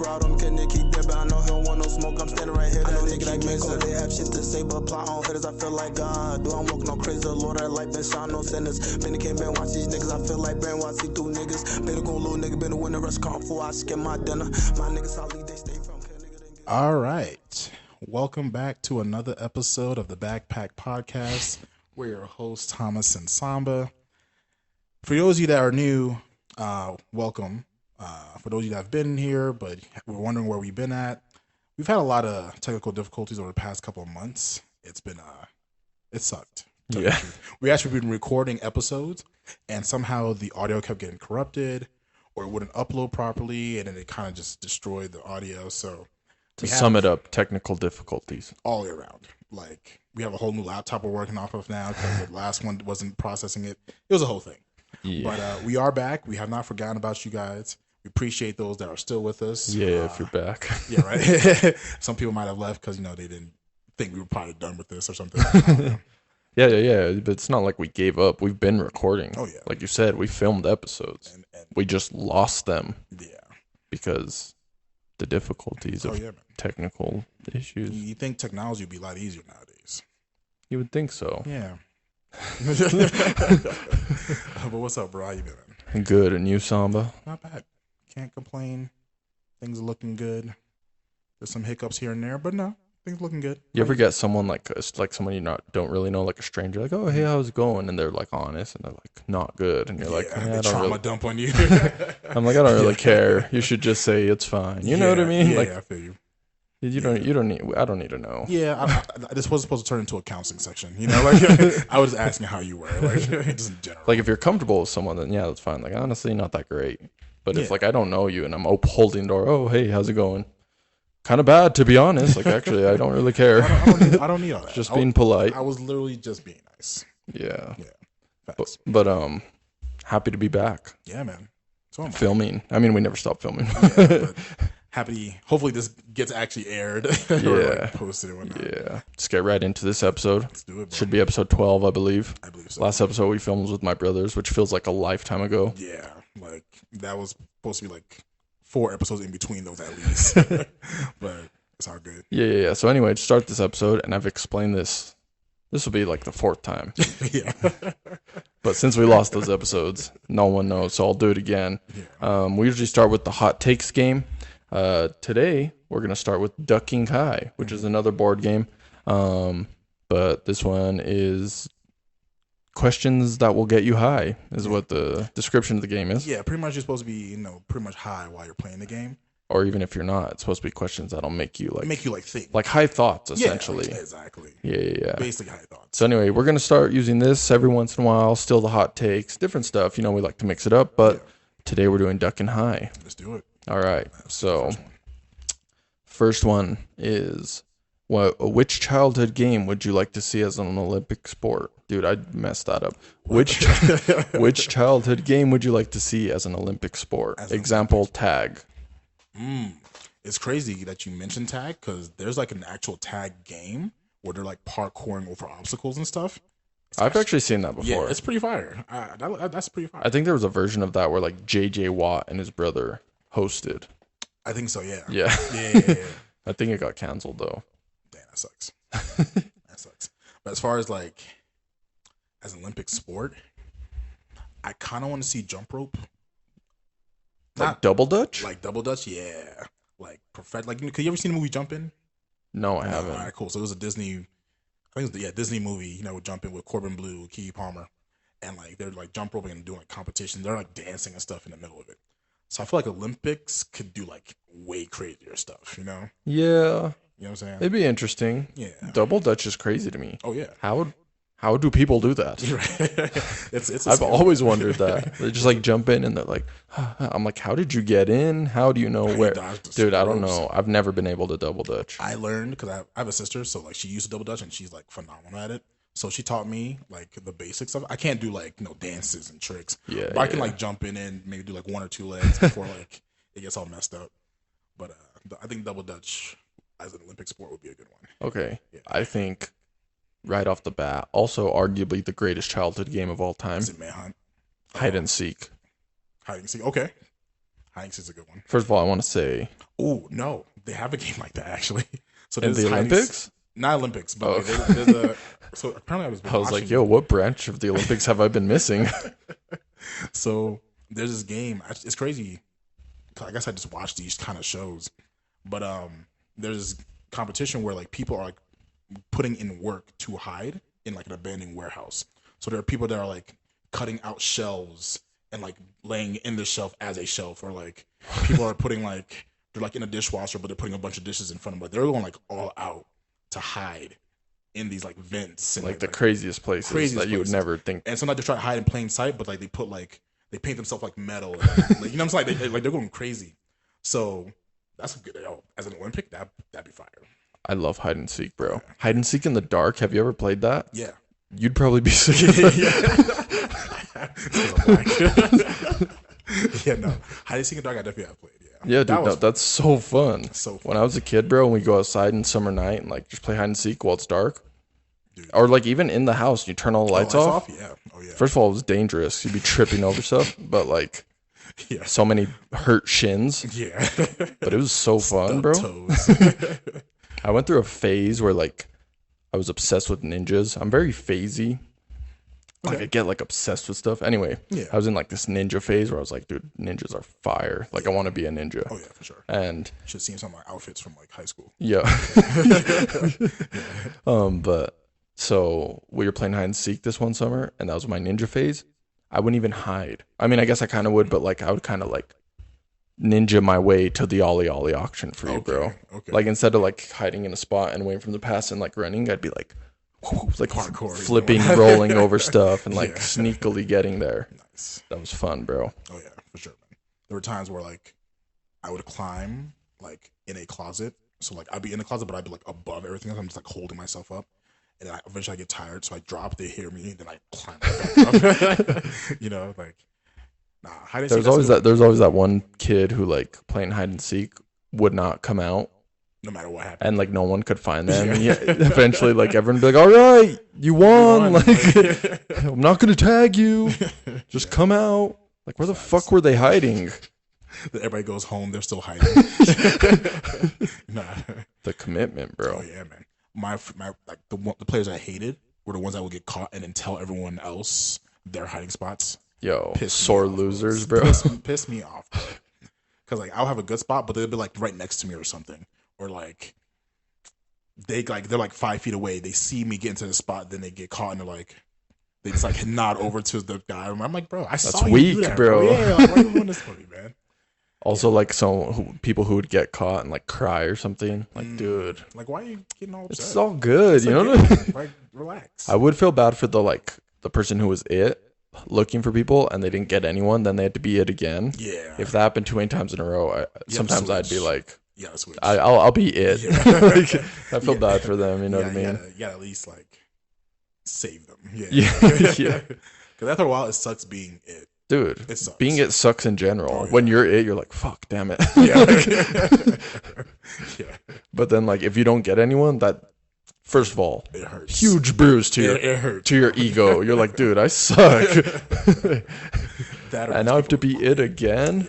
ride on can keep that, but I know he don't want no smoke. I'm standing right here. I know nigga like me, so they have shit to say, but plot on hitters. I feel like God. Do I'm walking on crazy, Lord, I like been shot, no sinners. Been came been watch these niggas. I feel like brainwash, see through niggas. Been a go little nigga, been a winner, rush calm for I skip my dinner. My niggas solid, they stay from. All right. Welcome back to another episode of the Backpack Podcast. We're your hosts, Thomas and Samba. For those of you that are new, welcome. For those of you that have been here, but we're wondering where we've been at, we've had a lot of technical difficulties over the past couple of months. It's been, it sucked. Yeah. We actually been recording episodes, and somehow the audio kept getting corrupted, or it wouldn't upload properly, and then it kind of just destroyed the audio. So to sum it up, technical difficulties all the way around. Like, we have a whole new laptop we're working off of now because the last one wasn't processing it. It was a whole thing. Yeah. But we are back. We have not forgotten about you guys. We appreciate those that are still with us. Yeah, if you're back. Yeah, right. Some people might have left because, they didn't think we were probably done with this or something. Yeah. But it's not like we gave up. We've been recording. Oh, yeah. Like you said, we filmed episodes. And we just lost them. Yeah. Because the difficulties of technical issues. You think technology would be a lot easier nowadays. You would think so. Yeah. But what's up, bro? How you doing? Good. And you, Samba? Not bad. Can't complain. Things are looking good. There's some hiccups here and there, but no, things looking good. You ever get someone like someone you don't really know, like a stranger, like, oh, hey, how's it going? And they're like honest, and they're like not good, and you're like, they I don't trauma really dump on you. I'm like, I don't really care. You should just say it's fine. You know what I mean? Yeah, like, I feel you. You don't need. I don't need to know. Yeah, this was supposed to turn into a counseling section. Like I was asking how you were, like just in general. Like if you're comfortable with someone, then yeah, that's fine. Like honestly, not that great. But if like I don't know you and I'm holding the door, oh hey, how's it going? Kind of bad, to be honest. Like actually, I don't really care. I don't need all that. Just being polite. I was literally just being nice. Yeah. Facts. But happy to be back. Yeah, man. Filming. I mean, we never stop filming. But happy. Hopefully, this gets actually aired. Or posted and whatnot. Yeah. Let's get right into this episode. Let's do it. Bro. Should be episode 12, I believe. I believe so. Last episode we filmed was with my brothers, which feels like a lifetime ago. Yeah, like that was supposed to be like 4 episodes in between those at least. But it's all good. Yeah. So anyway, to start this episode, and I've explained this. This will be like the 4th time. Yeah. But since we lost those episodes, no one knows, so I'll do it again. Yeah. We usually start with the hot takes game. Today, we're going to start with Ducking High, which is another board game. But this one is questions that will get you high, is what the description of the game is. Yeah, pretty much you're supposed to be, pretty much high while you're playing the game. Or even if you're not, it's supposed to be questions that'll make you think. Like high thoughts, essentially. Yeah, exactly. Yeah. Basically high thoughts. So anyway, we're going to start using this every once in a while. Still the hot takes, different stuff. We like to mix it up, but today we're doing Ducking High. Let's do it. All right. So first one is, which childhood game would you like to see as an Olympic sport? Dude, I messed that up. Which childhood game would you like to see as an Olympic sport? Example, tag. It's crazy that you mentioned tag because there's like an actual tag game where they're like parkouring over obstacles and stuff. I've actually seen that before. Yeah, it's pretty fire. That's pretty fire. I think there was a version of that where like J.J. Watt and his brother hosted. I think so, yeah. Yeah. Yeah. I think it got canceled though. Damn, that sucks. That sucks. But as far as like as an Olympic sport, I kind of want to see jump rope. Like double dutch? Like double dutch, yeah. Like perfect. Like, could you ever seen the movie Jump In? No, I haven't. All right, cool. So it was a Disney, I think it was Disney movie. Jump In with Corbin Blue, Keke Palmer, and like they're like jump roping and doing like competitions. They're like dancing and stuff in the middle of it. So I feel like Olympics could do like way crazier stuff. Yeah. You know what I'm saying? It'd be interesting. Yeah. Double dutch is crazy to me. Oh yeah. How do people do that? It's I've always wondered that. They just like jump in and they're like, I'm like, how did you get in? How do you know where? Dude, I don't know. I've never been able to double dutch. I learned because I have a sister, so like she used to double dutch and she's like phenomenal at it. So she taught me like the basics of it. I can't do like dances and tricks. Yeah. But I can like jump in and maybe do like 1 or 2 legs before like it gets all messed up. But I think double dutch as an Olympic sport would be a good one. Okay. Yeah. I think right off the bat, also arguably the greatest childhood game of all time. Is it Manhunt? Hide and seek. Hide and seek. Okay. Hide and seek's a good one. First of all, I want to say, Oh no, they have a game like that actually. So in there's the Olympics? Not Olympics, but Oh. like, there's a. So apparently, I was like, yo, what branch of the Olympics have I been missing? So there's this game. It's crazy. I guess I just watch these kind of shows, but there's this competition where like people are like putting in work to hide in like an abandoned warehouse. So there are people that are like cutting out shelves and like laying in the shelf as a shelf, or like people are putting like they're like in a dishwasher, but they're putting a bunch of dishes in front of them. But they're going like all out to hide in these like vents and Like the craziest places that you would never think. And sometimes they try to hide in plain sight, but like they put like they paint themselves like metal, and, like, you know what I'm saying? They're going crazy. So that's good. As an Olympic, that'd be fire. I love hide and seek, bro. Hide and seek in the dark. Have you ever played that? Yeah. You'd probably be sick of that. Yeah, no. Hide and seek in the dark, I definitely have played. Yeah, dude, that's so fun. So fun. When I was a kid, bro, and we go outside in summer night and like just play hide and seek while it's dark, dude. Or like even in the house, you turn all the lights off. Yeah. Oh yeah. First of all, it was dangerous. You'd be tripping over stuff, but like, so many hurt shins. Yeah. But it was so fun, bro. I went through a phase where like I was obsessed with ninjas. I'm very phasey. Like I get like obsessed with stuff. Anyway, I was in like this ninja phase where I was like, dude, ninjas are fire. Like I want to be a ninja. Oh yeah, for sure. And should have seen some of my outfits from like high school. Yeah. But so we were playing hide and seek this one summer, and that was my ninja phase. I wouldn't even hide. I mean, I guess I kind of would, but like I would kind of like ninja my way to the ollie auction for you, bro. Okay. Like instead of like hiding in a spot and waiting for them to pass and like running, I'd be like hardcore, flipping, rolling over stuff, and like sneakily getting there. Nice. That was fun, bro. Oh yeah, for sure, man. There were times where like I would climb like in a closet. So like I'd be in the closet, but I'd be like above everything else. I'm just like holding myself up. And then eventually I get tired, so I drop, they hear me, and then I climb back up. You know, like nah, hide and seek. There's always that one kid who like playing hide and seek would not come out. No matter what happened. And like no one could find them. And eventually like everyone would be like, all right, you won. Like I'm not gonna tag you. Just come out. Like where the fuck were they hiding? Everybody goes home, they're still hiding. Nah. The commitment, bro. Oh yeah, man. My like the players I hated were the ones that would get caught and then tell everyone else their hiding spots. Yo, sore losers, bro. Piss me off, bro. Because like I'll have a good spot, but they'll be like right next to me or something. Or like they're like 5 feet away. They see me get into the spot, then they get caught, and they just like nod over to the guy. I'm like, bro, saw you weak, do that, bro. Yeah, like, why are you doing this for me, man? Also, like people who would get caught and like cry or something. Like, dude, like why are you getting all upset? It's all good, it's you like, know. What I mean? Like, relax. I would feel bad for the person who was looking for people and they didn't get anyone. Then they had to be it again. Yeah. If that happened too many times in a row, sometimes I'd be like. Yeah, switch. I'll be it. Yeah. Like, I feel bad for them. You know what I mean? You gotta at least like save them. Yeah. Yeah. Because after a while, it sucks being it. Dude, it sucks. Being it sucks in general. Oh, yeah. When you're it, you're like, fuck, damn it. Yeah. Yeah. But then, like, if you don't get anyone, that first of all, it hurts. Huge bruise to your ego. You're like, dude, I suck. And now I have to be it again.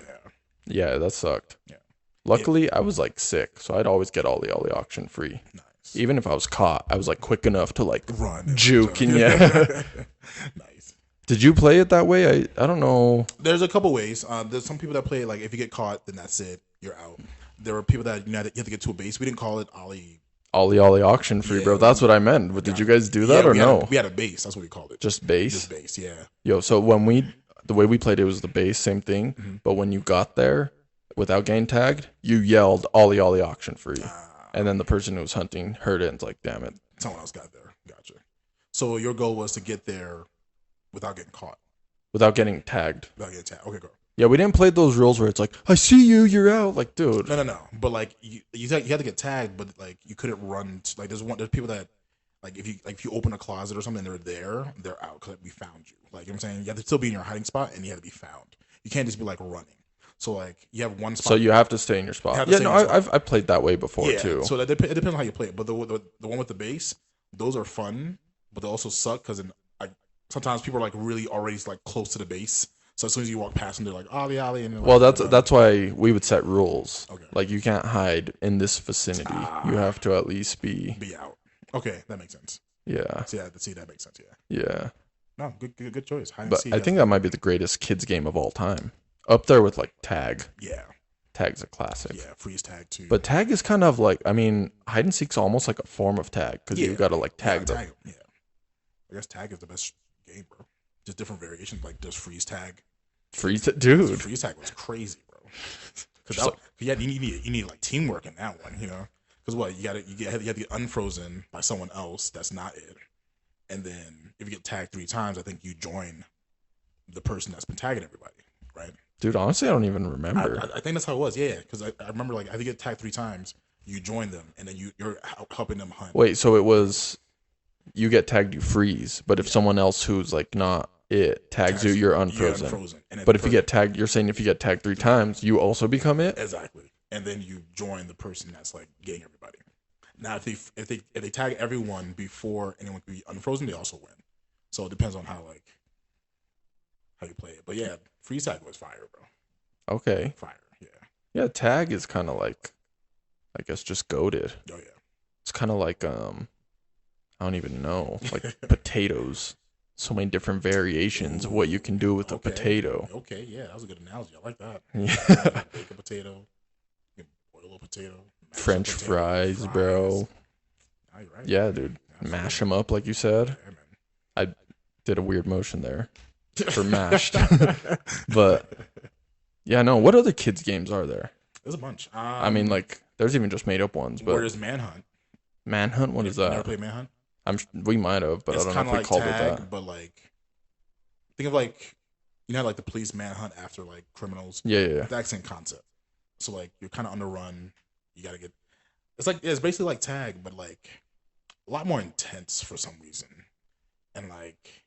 Yeah, that sucked. Yeah. Luckily, I was like sick, so I'd always get ollie auction free. Nice. Even if I was caught, I was like quick enough to like run, juke, and Nice. Did you play it that way? I don't know. There's a couple ways. There's some people that play like if you get caught, then that's it. You're out. There were people that you have to get to a base. We didn't call it ollie auction free, bro. That's what I meant. But did you guys do that or no? We had a base. That's what we called it. Just base. Just base. Yeah. Yo, so the way we played it was the base, same thing. Mm-hmm. But when you got there, without getting tagged, you yelled ollie auction free. And then the person who was hunting heard it and was like, damn it. Someone else got there. Gotcha. So your goal was to get there without getting caught. Without getting tagged. Without getting tagged. Okay, go. Yeah, we didn't play those rules where it's like, I see you, you're out. Like, dude. No. But like you had to get tagged, but like you couldn't run. Like there's people that like if you open a closet or something, they're out because we found you. Like you know what I'm saying, you have to still be in your hiding spot and you have to be found. You can't just be like running. So like you have one spot. So you have to stay in your spot. Yeah, no, I've played that way before too. So it depends on how you play it. But the one with the base, those are fun, but they also suck because sometimes people are like really already like close to the base. So as soon as you walk past them, they're like, ollie, ollie. And Well, like, that's why we would set rules. Okay. Like, you can't hide in this vicinity. You have to at least be out. Okay, that makes sense. Yeah. See, that makes sense, Yeah. No, good choice. Hide and But seek, I think that might be the greatest kids game of all time. Up there with, like, tag. Yeah. Tag's a classic. Yeah, freeze tag, too. But tag is kind of like, I mean, hide and seek's almost like a form of tag, because you've got to, like, tag them. Yeah. I guess tag is the best game, bro. Just different variations, like just freeze tag. Dude. Freeze tag was crazy, bro. Because you need like teamwork in that one, you know. Because what you have to get unfrozen by someone else. That's not it. And then if you get tagged 3 times, I think you join the person that's been tagging everybody, right? Dude, honestly, I don't even remember. I think that's how it was. Yeah. Because I remember like I think you get tagged 3 times, you join them, and then you're helping them hunt. Wait, so it was you get tagged, you freeze, but if someone else who's like not tags you, you're unfrozen. But if you get tagged, you're saying if you get tagged 3 times, you also become it? Exactly. And then you join the person that's like getting everybody. Now, if they tag everyone before anyone can be unfrozen, they also win. So it depends on how you play it. But yeah, freeze tag was fire, bro. Okay. Fire, yeah. Yeah, tag is kind of like, I guess, just goated. Oh yeah. It's kind of like I don't even know, like potatoes. So many different variations of what you can do with a potato. Okay, yeah, that was a good analogy. I like that. Yeah. Bake a potato, boil a potato, French fries, bro. Oh, you're right. Yeah, dude. Absolutely. Mash them up like you said. Yeah, man. I did a weird motion there for mashed. But yeah, no. What other kids games are there? There's a bunch. I mean, like, there's even just made up ones. But where's Manhunt? Manhunt? What is that? Never played Manhunt? We might have, but It's I don't know if we like called tag, it that. But like, think of like, you know, like the police manhunt after like criminals. Yeah. That same concept. So like, you're kind of on the run. You gotta get. It's basically like tag, but like a lot more intense for some reason. And like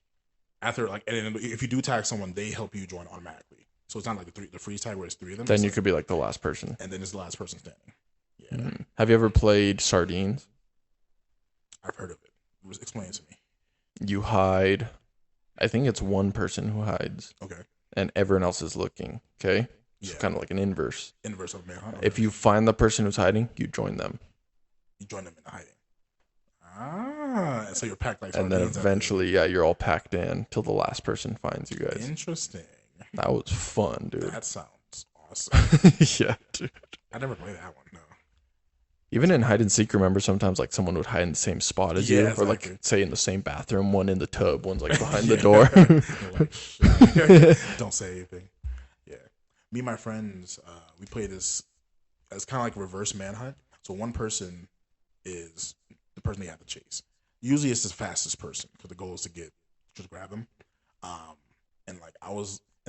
after like, and if you do tag someone, they help you join automatically. So it's not like the freeze tag where it's 3 of them. Then you could be like the last person. And then it's the last person standing. Yeah. Mm-hmm. Have you ever played Sardines? I've heard of it. Explain it to me. You hide. I think it's one person who hides. Okay. And everyone else is looking. Okay. Yeah. So kind of like an inverse. Inverse of manhunt. Okay. If you find the person who's hiding, you join them. You join them in the hiding. So you're packed like. And then eventually, you're all packed in till the last person finds you guys. Interesting. That was fun, dude. That sounds awesome. Yeah, dude. I never played that one. No. Even in hide and seek, remember sometimes like someone would hide in the same spot as you, exactly. or like say in the same bathroom, one in the tub, one's like behind the door. Don't say anything. Yeah, me and my friends, we play this as kind of like reverse manhunt. So one person is the person they have to chase. Usually it's the fastest person because the goal is to just grab them. And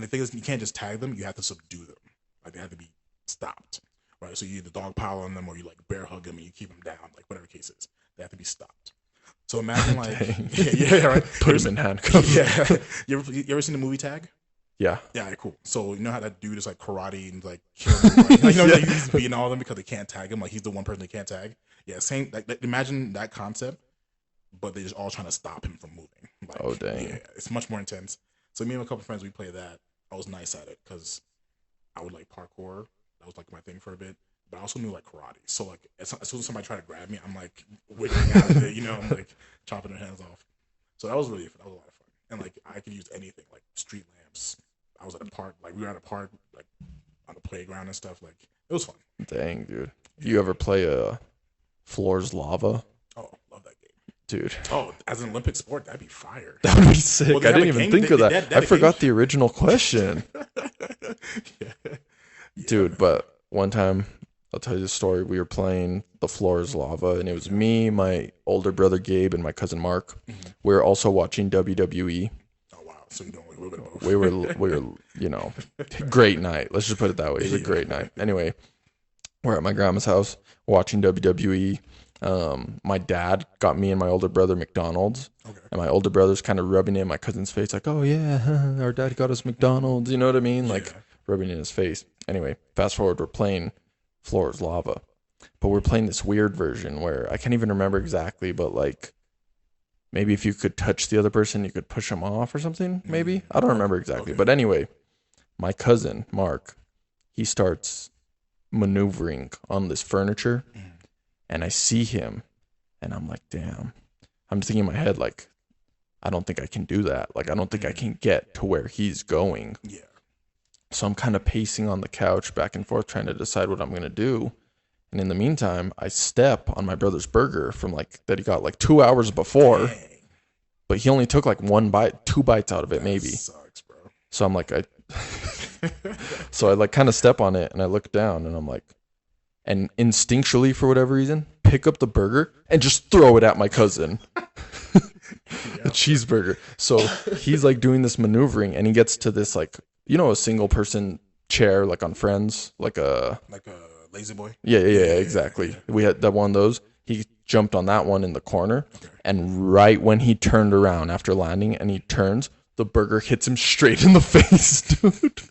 the thing is, you can't just tag them; you have to subdue them. Like they have to be stopped. Right, so you either dog pile on them or you like bear hug them and you keep them down, like whatever the case is. They have to be stopped. So imagine like, right, Put them in handcuffs. Yeah, you ever seen the movie Tag? Yeah. Yeah, cool. So you know how that dude is like karate and like killing them, like, like he's beating all of them because they can't tag him. Like he's the one person they can't tag. Yeah, same. Like imagine that concept, but they're just all trying to stop him from moving. Like, oh dang! Yeah, it's much more intense. So me and a couple of friends, we play that. I was nice at it because I would like parkour. That was like my thing for a bit, but I also knew like karate. So like as soon as somebody tried to grab me, I'm like wiggling out of it, I'm like chopping their hands off. So that was a lot of fun. And like I could use anything like street lamps. I was at a park, like we were at a park, like on the playground and stuff. Like it was fun. Dang, dude. Do you ever play Floor's Lava? Oh, love that game, dude. Oh, as an Olympic sport, that'd be fire. That would be sick. Well, I didn't even think of that. I forgot the original question. Yeah. Dude, but one time, I'll tell you the story. We were playing The Floor is Lava, and it was me, my older brother Gabe, and my cousin Mark. Mm-hmm. We were also watching WWE. Oh, wow. So you know a little bit of both. We were, great night. Let's just put it that way. It was a great night. Anyway, we're at my grandma's house watching WWE. My dad got me and my older brother McDonald's. Okay. And my older brother's kind of rubbing it in my cousin's face, like, oh, yeah, our dad got us McDonald's. You know what I mean? Like, rubbing it in his face. Anyway, fast forward, we're playing Floor is Lava. But we're playing this weird version where I can't even remember exactly, but like maybe if you could touch the other person, you could push them off or something, maybe. I don't remember exactly. Okay. But anyway, My cousin, Mark, he starts maneuvering on this furniture, and I see him, and I'm like, damn. I'm thinking in my head, like, I don't think I can do that. Like, I don't think I can get to where he's going. Yeah. So I'm kind of pacing on the couch back and forth, trying to decide what I'm going to do. And in the meantime, I step on my brother's burger from like that he got like 2 hours before, Dang. but he only took like 2 bites out of it, maybe. Sucks, bro. So I'm like, so I like kind of step on it and I look down and I'm like, and instinctually for whatever reason, pick up the burger and just throw it at my cousin. The cheeseburger. So he's like doing this maneuvering and he gets to this like, you know, a single person chair like on Friends, like a lazy boy. Yeah, exactly. Yeah. We had that one of those. He jumped on that one in the corner, and right when he turned around after landing and he turns, the burger hits him straight in the face, dude.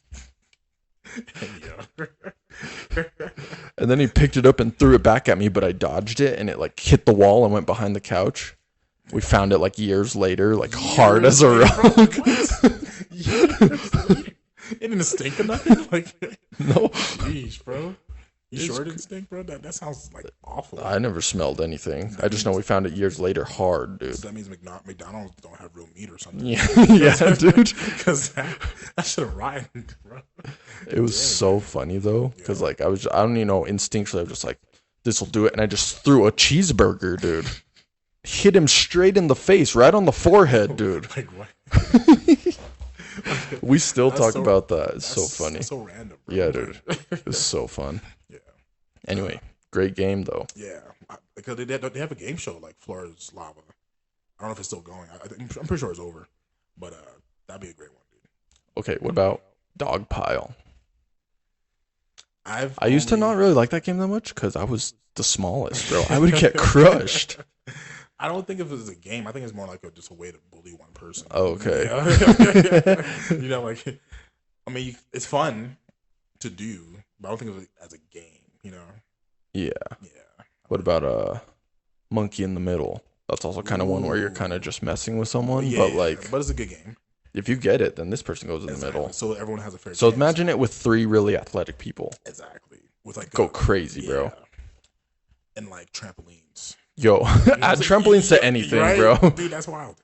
And then he picked it up and threw it back at me, but I dodged it and it like hit the wall and went behind the couch. We found it like years later, like hard as a rock. It didn't stink or nothing? Like, no. Jeez, bro. You sure it didn't stink, bro? That sounds like awful. I never smelled anything. I just know we found it years later hard, dude. So that means McDonald's don't have real meat or something. Yeah, yeah, dude. Because that should have rotted, bro. It was so funny, though. Because, like, I don't even know, instinctually, I was just like, this will do it. And I just threw a cheeseburger, dude. Hit him straight in the face, right on the forehead, dude. Like, what? We still talk about that. It's so funny. That's so random, bro. Yeah, dude. It was so fun. Yeah. Anyway, great game, though. Yeah. Because they have a game show like Florida's Lava. I don't know if it's still going. I'm pretty sure it's over. But that'd be a great one, dude. Okay, what about Dog Pile? I used to not really like that game that much because I was the smallest, bro. I would get crushed. I don't think if it was a game. I think it's more like just a way to bully one person. Oh, okay. Yeah. You know, like, I mean, it's fun to do, but I don't think of it as a game, you know? Yeah. Yeah. What about Monkey in the Middle? That's also kind of one where you're kind of just messing with someone, but like, but it's a good game. If you get it, then this person goes in the middle. So everyone has a fair chance. So imagine it with 3 really athletic people. Exactly. With like go crazy, bro. And like trampolines. Yo, add trampolines to anything, right? bro. Dude, that's wild.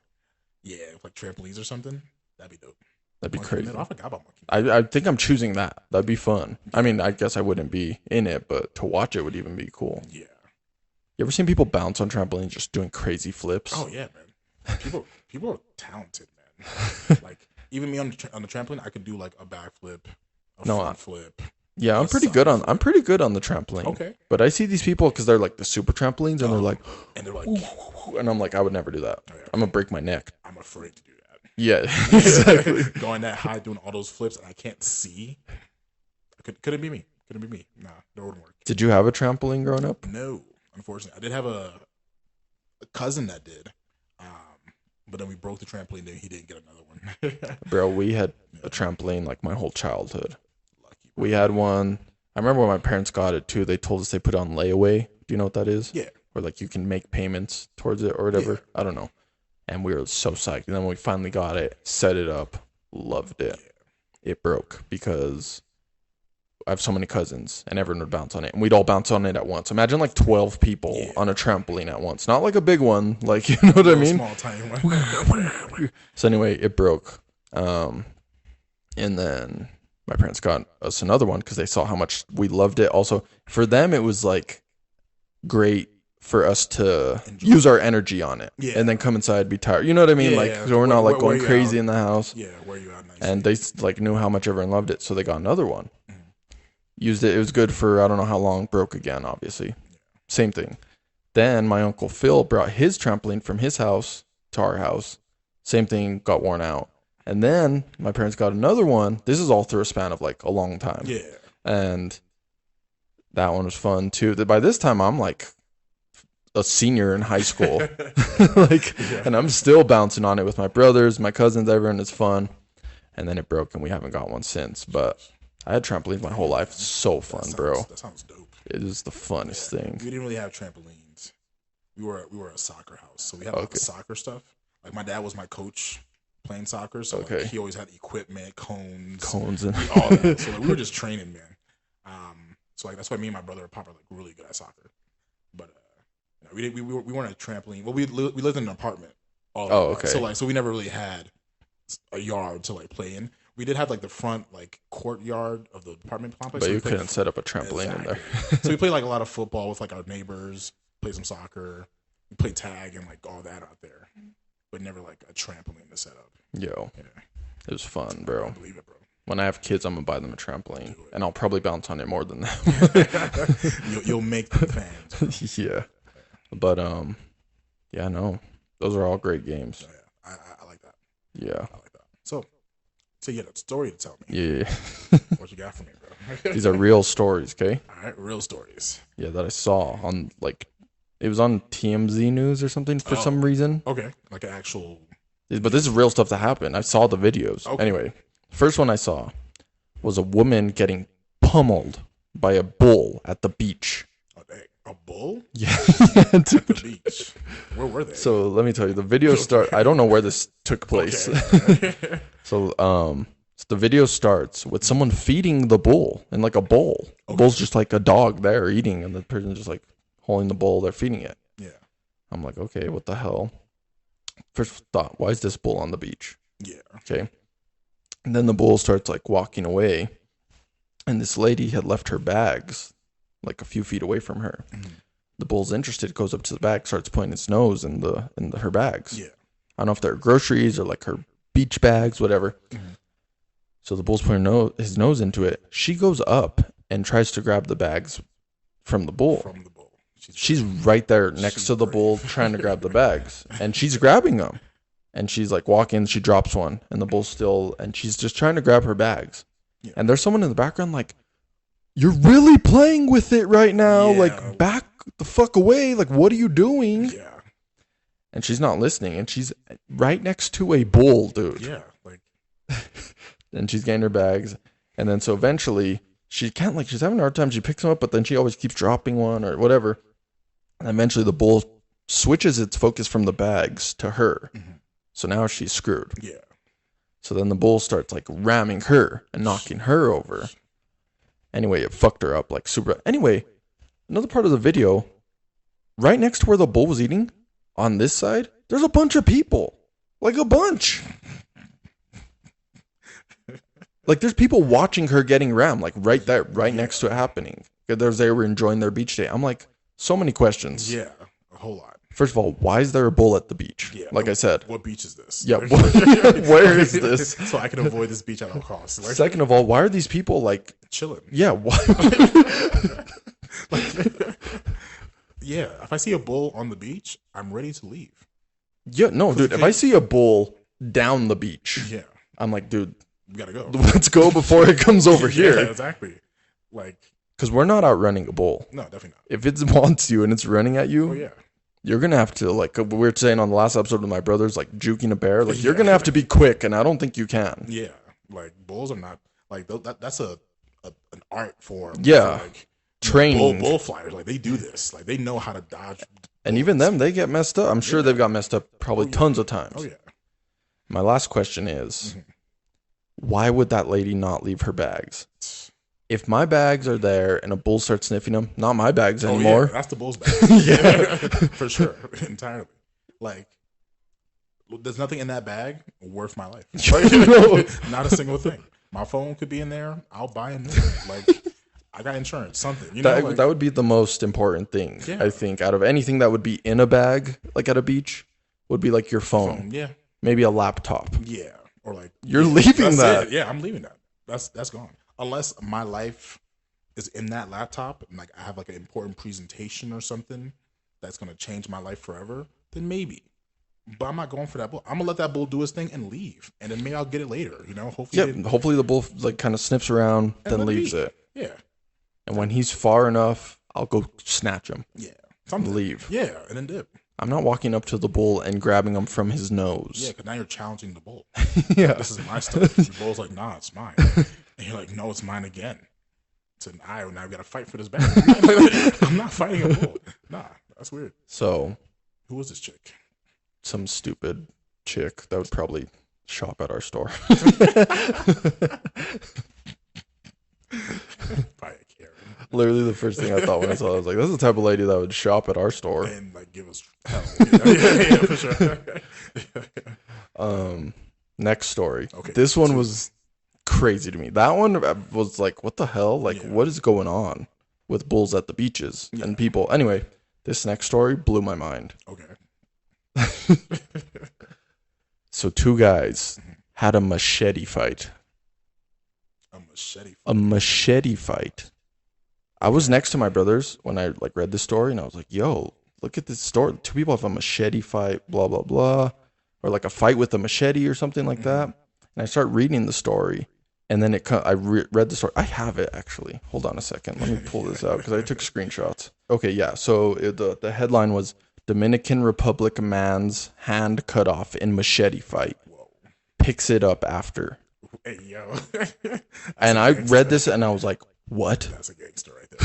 Yeah, like trampolines or something. That'd be dope. That'd be Monkey crazy. I forgot about Monkey. I think I'm choosing that. That'd be fun. I mean, I guess I wouldn't be in it, but to watch it would even be cool. Yeah. You ever seen people bounce on trampolines just doing crazy flips? Oh yeah, man. People are talented, man. Like even me on the trampoline, I could do like a backflip, front flip. Yeah, I'm pretty good on the trampoline. Okay. But I see these people because they're like the super trampolines and they're like, and I'm like, I would never do that. Oh, yeah. I'm gonna break my neck. I'm afraid to do that. Yeah, exactly. Going that high, doing all those flips, and I can't see. Couldn't be me. Couldn't be me. Nah, that wouldn't work. Did you have a trampoline growing up? No, unfortunately, I did have a cousin that did. But then we broke the trampoline, and he didn't get another one. Bro, we had a trampoline like my whole childhood. We had one. I remember when my parents got it too. They told us they put it on layaway. Do you know what that is? Yeah. Or like you can make payments towards it or whatever. Yeah. I don't know. And we were so psyched. And then when we finally got it, set it up, loved it. Yeah. It broke because I have so many cousins and everyone would bounce on it. And we'd all bounce on it at once. Imagine like 12 people on a trampoline at once. Not like a big one. Like, you know what I mean? Small, tiny one. So anyway, it broke. And then my parents got us another one because they saw how much we loved it. Also, for them, it was like great for us to use our energy on it and then come inside, be tired. You know what I mean? So we're not like going crazy in the house. Yeah, where you at? Nice. And they like knew how much everyone loved it, so they got another one. Mm-hmm. Used it. It was good for I don't know how long. Broke again, obviously. Yeah. Same thing. Then my Uncle Phil brought his trampoline from his house to our house. Same thing, got worn out. And then my parents got another one. This is all through a span of like a long time. Yeah. And that one was fun too. By this time, I'm like a senior in high school. And I'm still bouncing on it with my brothers, my cousins, everyone. It's fun. And then it broke and we haven't got one since. But I had trampolines my whole life. So fun, bro. That sounds dope. It is the funnest thing. We didn't really have trampolines. We were a soccer house. So we had a lot of soccer stuff. Like my dad was my coach playing soccer. So like, he always had equipment, cones, and all that. So like, we were just training, man. So like that's why me and my brother and Papa are like really good at soccer. But we weren't a trampoline. Well, we lived in an apartment. Okay. So we never really had a yard to like play in. We did have like the front like courtyard of the apartment complex. But you couldn't set up a trampoline in there. So we played like a lot of football with like our neighbors. Played some soccer. We played tag and like all that out there. But never like a trampoline to set up. Yo, it was fun, bro. I believe it, bro. When I have kids, I'm gonna buy them a trampoline, and I'll probably bounce on it more than that. You'll make them fans. Yeah, but yeah, no, those are all great games. Yeah. I like that. Yeah, I like that. So you had a story to tell me. Yeah. What you got for me, bro? These are real stories, okay? All right, real stories. Yeah, that I saw on like, it was on TMZ News or something for some reason. Okay, like an actual. But this is real stuff that happened. I saw the videos. Okay. Anyway, first one I saw was a woman getting pummeled by a bull at the beach. A bull? Yeah. At the beach. Where were they? So let me tell you, the video I don't know where this took place. Okay. So the video starts with someone feeding the bull in like a bowl. The bull's just like a dog there eating, and the person's just like holding the bowl. They're feeding it. Yeah. I'm like, okay, what the hell? First thought, why is this bull on the beach? Yeah. Okay. And then the bull starts like walking away, and this lady had left her bags like a few feet away from her. Mm-hmm. The bull's interested, goes up to the bag, starts pointing its nose in her bags. Yeah. I don't know if they're groceries or like her beach bags, whatever. Mm-hmm. So the bull's pointing his nose into it. She goes up and tries to grab the bags from the bull. She's right there next to the bull trying to grab the bags, and she's grabbing them. And she's like walking, she drops one, and the bull's still, and she's just trying to grab her bags. Yeah. And there's someone in the background like, you're really playing with it right now. Yeah. Like, back the fuck away. Like, what are you doing? Yeah. And she's not listening, and she's right next to a bull, dude. Yeah. Like, and she's getting her bags. And then so eventually she's having a hard time. She picks them up, but then she always keeps dropping one or whatever. And eventually the bull switches its focus from the bags to her. Mm-hmm. So now she's screwed. Yeah. So then the bull starts like ramming her and knocking her over. Anyway, it fucked her up like super. Anyway, another part of the video, right next to where the bull was eating, on this side, there's a bunch of people. Like a bunch. Like there's people watching her getting rammed, like right there, right next to it happening. They were enjoying their beach day. I'm like, so many questions. Yeah, a whole lot. First of all, why is there a bull at the beach? Yeah, like I said. What beach is this? Yeah, where is this? So I can avoid this beach at all costs. Like, second of all, why are these people like chilling? Yeah, why? Yeah, if I see a bull on the beach, I'm ready to leave. Yeah, no, dude. If I see a bull down the beach, yeah, I'm like, dude, we gotta go. Let's go before it comes over here. Yeah, exactly. Like, because we're not outrunning a bull. No, definitely not. If it wants you and it's running at you, yeah, you're gonna have to, like we were saying on the last episode with my brothers, like juking a bear. Like you're gonna have to be quick, and I don't think you can. Yeah, like bulls are not like that's an art form. Yeah, like training bull flyers. Like they do this. Like they know how to dodge. And even them, they get messed up. I'm sure they've got messed up probably tons of times. Oh yeah. My last question is, why would that lady not leave her bags? If my bags are there and a bull starts sniffing them, not my bags anymore. Yeah, that's the bull's bags. Yeah, for sure, entirely. Like, there's nothing in that bag worth my life. Not a single thing. My phone could be in there. I'll buy a new one. Like, I got insurance, something. You know, that would be the most important thing. Yeah. I think out of anything that would be in a bag, like at a beach, would be like your phone. Yeah. Maybe a laptop. Yeah. Or like you're leaving that. It. Yeah, I'm leaving that. That's gone. Unless my life is in that laptop and like I have like an important presentation or something that's gonna change my life forever, then maybe. But I'm not going for that bull. I'm gonna let that bull do his thing and leave, and then maybe I'll get it later. You know, hopefully. Hopefully the bull like kind of sniffs around, then leaves it. Yeah. And when he's far enough, I'll go snatch him. Yeah. Leave. Yeah, and then dip. I'm not walking up to the bull and grabbing him from his nose. Yeah, because now you're challenging the bull. Yeah. This is my stuff. The bull's like, nah, it's mine. And you're like, no, it's mine again. So now we got to fight for this bag. I'm not fighting a bull. Nah, that's weird. So. Who was this chick? Some stupid chick that would probably Shop at our store. Probably a Karen. Literally the first thing I thought when I saw it, I was like, "That's the type of lady that would shop at our store." And like give us hell. Yeah, for sure. Next story. Okay, This one was crazy to me. That one was like, what the hell? Like, what is going on with bulls at the beaches and people? Anyway, this next story blew my mind. Okay. So 2 guys had a machete fight. A machete fight. I was next to my brothers when I like read this story, and I was like, "Yo, look at this story. 2 people have a machete fight, blah blah blah, or like a fight with a machete or something like that." And I start reading the story, and then I read the story. I have it actually. Hold on a second. Let me pull this out because I took screenshots. Okay, yeah. So the headline was Dominican Republic man's hand cut off in machete fight. Picks it up after. Hey, yo. And I read this and I was like, what? That's a gangster right there.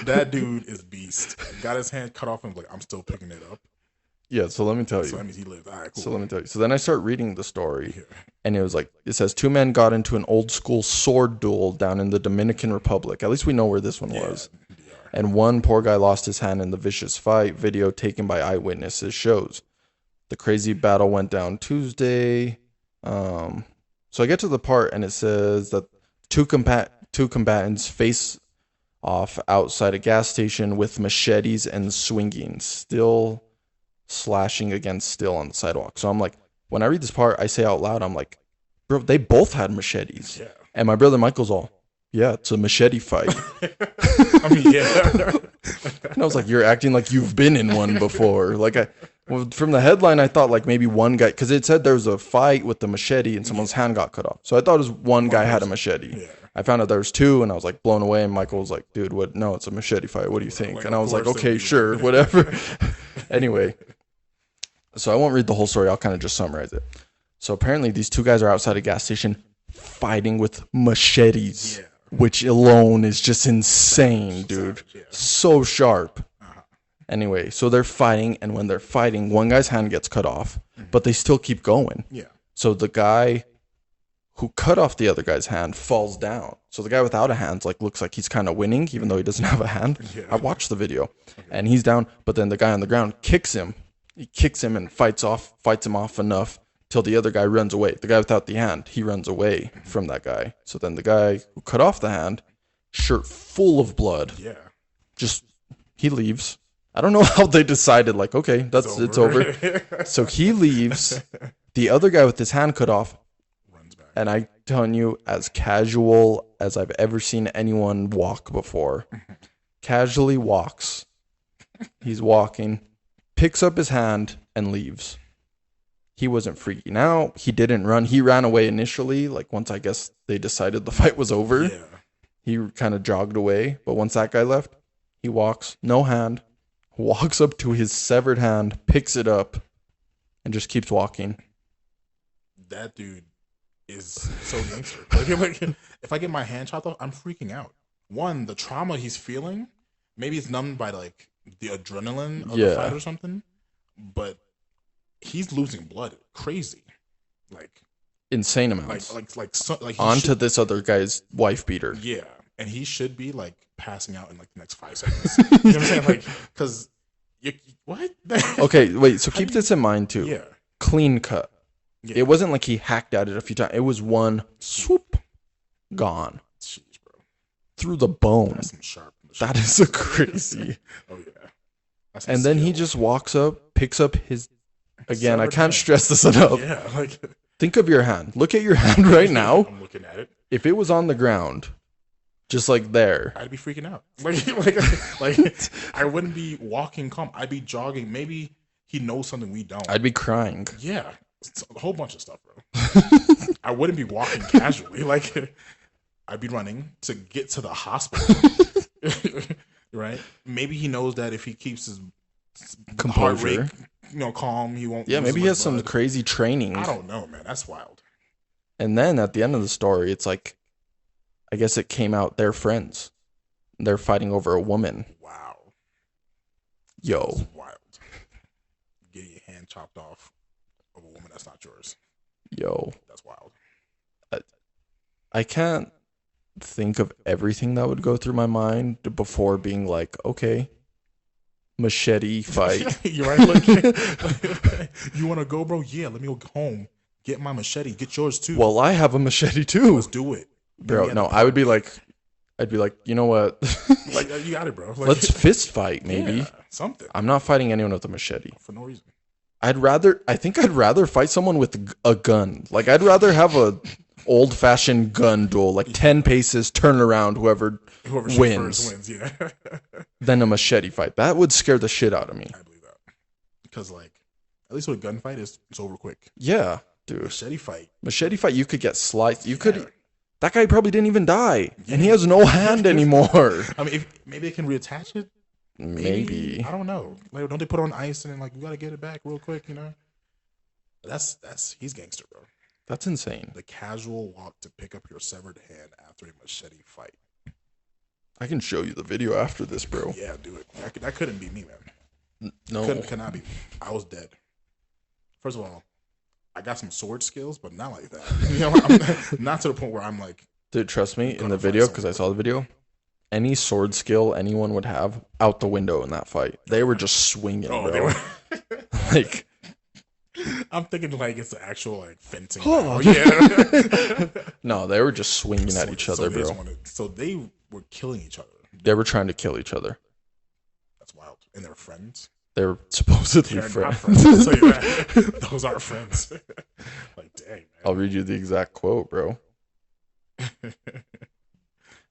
that dude is beast. Got his hand cut off and was like, I'm still picking it up. Yeah, so let me tell you. So that means he lived. All right, cool. So let me tell you. So then I start reading the story, and it was like, it says 2 men got into an old school sword duel down in the Dominican Republic. At least we know where this one was. And one poor guy lost his hand in the vicious fight. Video taken by eyewitnesses shows. The crazy battle went down Tuesday. So I get to the part, and it says that two combatants face off outside a gas station with machetes and swinging, still slashing against still on the sidewalk. So I'm like, when I read this part, I say out loud, I'm like, bro, they both had machetes. Yeah. And my brother Michael's all, yeah, it's a machete fight. I mean, yeah. And I was like, you're acting like you've been in one before. Like from the headline, I thought like maybe one guy, because it said there was a fight with the machete and someone's hand got cut off. So I thought it was one guy had a machete. Yeah. I found out there was 2, and I was like blown away. And Michael was like, dude, what? No, it's a machete fight. What do you think? Like, and I was like, okay, sure, whatever. Anyway, so I won't read the whole story. I'll kind of just summarize it. So apparently these 2 guys are outside a gas station fighting with machetes, which alone is just insane, dude. So sharp. Anyway, so they're fighting, and when they're fighting, one guy's hand gets cut off, but they still keep going. Yeah. So the guy who cut off the other guy's hand falls down. So the guy without a hand looks like he's kind of winning, even though he doesn't have a hand. Yeah. I watched the video, and he's down, but then the guy on the ground kicks him. He kicks him and fights him off enough till the other guy runs away. The guy without the hand, he runs away from that guy. So then the guy who cut off the hand, shirt full of blood, he leaves. I don't know how they decided, like, okay, it's over. So he leaves. The other guy with his hand cut off, runs back. And I'm telling you, as casual as I've ever seen anyone walk before, casually walks. He's walking, picks up his hand, and leaves. He wasn't freaking out. He didn't run. He ran away initially, like once I guess they decided the fight was over. Yeah. He kind of jogged away. But once that guy left, he walks, no hand, walks up to his severed hand, picks it up, and just keeps walking. That dude is so gangster. Like, if I get my hand chopped off, I'm freaking out. One, the trauma he's feeling, maybe it's numbed by like the adrenaline of the fight or something, but he's losing blood crazy, like insane amounts. Like onto this other guy's wife beater. Yeah, and he should be like passing out in like the next 5 seconds. You know what I'm saying? Like, because what? Okay, wait. So keep this in mind too. Yeah, clean cut. Yeah. It wasn't like he hacked at it a few times. It was one swoop, gone. Jeez, bro. Through the bone. That's some sharp. That is a crazy. Oh yeah. And then he just walks up, picks up his. Again, I can't stress this enough. Yeah, like think of your hand. Look at your hand right now. I'm looking at it. If it was on the ground, just like there, I'd be freaking out. Like I wouldn't be walking calm. I'd be jogging. Maybe he knows something we don't. I'd be crying. Yeah, it's a whole bunch of stuff, bro. I wouldn't be walking casually. Like I'd be running to get to the hospital. Right? Maybe he knows that if he keeps his composure, heart rate, calm, he won't. Yeah, maybe he has some crazy training. I don't know, man. That's wild. And then at the end of the story, it's like, I guess it came out they're friends. They're fighting over a woman. Wow. Yo. That's wild. Getting your hand chopped off of a woman that's not yours. Yo, That's wild. I can't think of everything that would go through my mind before being like, okay, machete fight. You're right. Like, you want to go, bro? Yeah, let me go home. Get my machete. Get yours too. Well, I have a machete too. Let's do it. Bro, no, I'd be like, you know what? Like, you got it, bro. Like, Let's fist fight, maybe. yeah, something. I'm not fighting anyone with a machete. For no reason. I think I'd rather fight someone with a gun. Like, I'd rather have a old-fashioned gun duel, like 10 paces, turn around, whoever wins, first wins, yeah. than a machete fight. That would scare the shit out of me. I believe that. Because, like, at least with a gunfight, it's over quick. Yeah, dude. Machete fight, you could get sliced. That guy probably didn't even die, and he has no hand anymore. I mean, maybe they can reattach it. Maybe. I don't know. Like, don't they put it on ice and then, like, you gotta get it back real quick, you know? He's gangster, bro. That's insane. The casual walk to pick up your severed hand after a machete fight. I can show you the video after this, bro. Yeah, do it. That couldn't be me, man. No. Could not be me. I was dead. First of all, I got some sword skills, but not like that. You know, I'm not to the point where I'm like... Dude, trust me, in the video, because I saw the video, any sword skill anyone would have, out the window in that fight. They were just swinging, bro. They were... Like... I'm thinking like it's the actual like fencing. Oh, yeah. No, they were just swinging at each other, bro. So they were killing each other. They were trying to kill each other. That's wild. And they're friends. They're supposedly They're friends. not friends. I'll tell you that. Those aren't friends. Like, dang, man. I'll read you the exact quote, bro.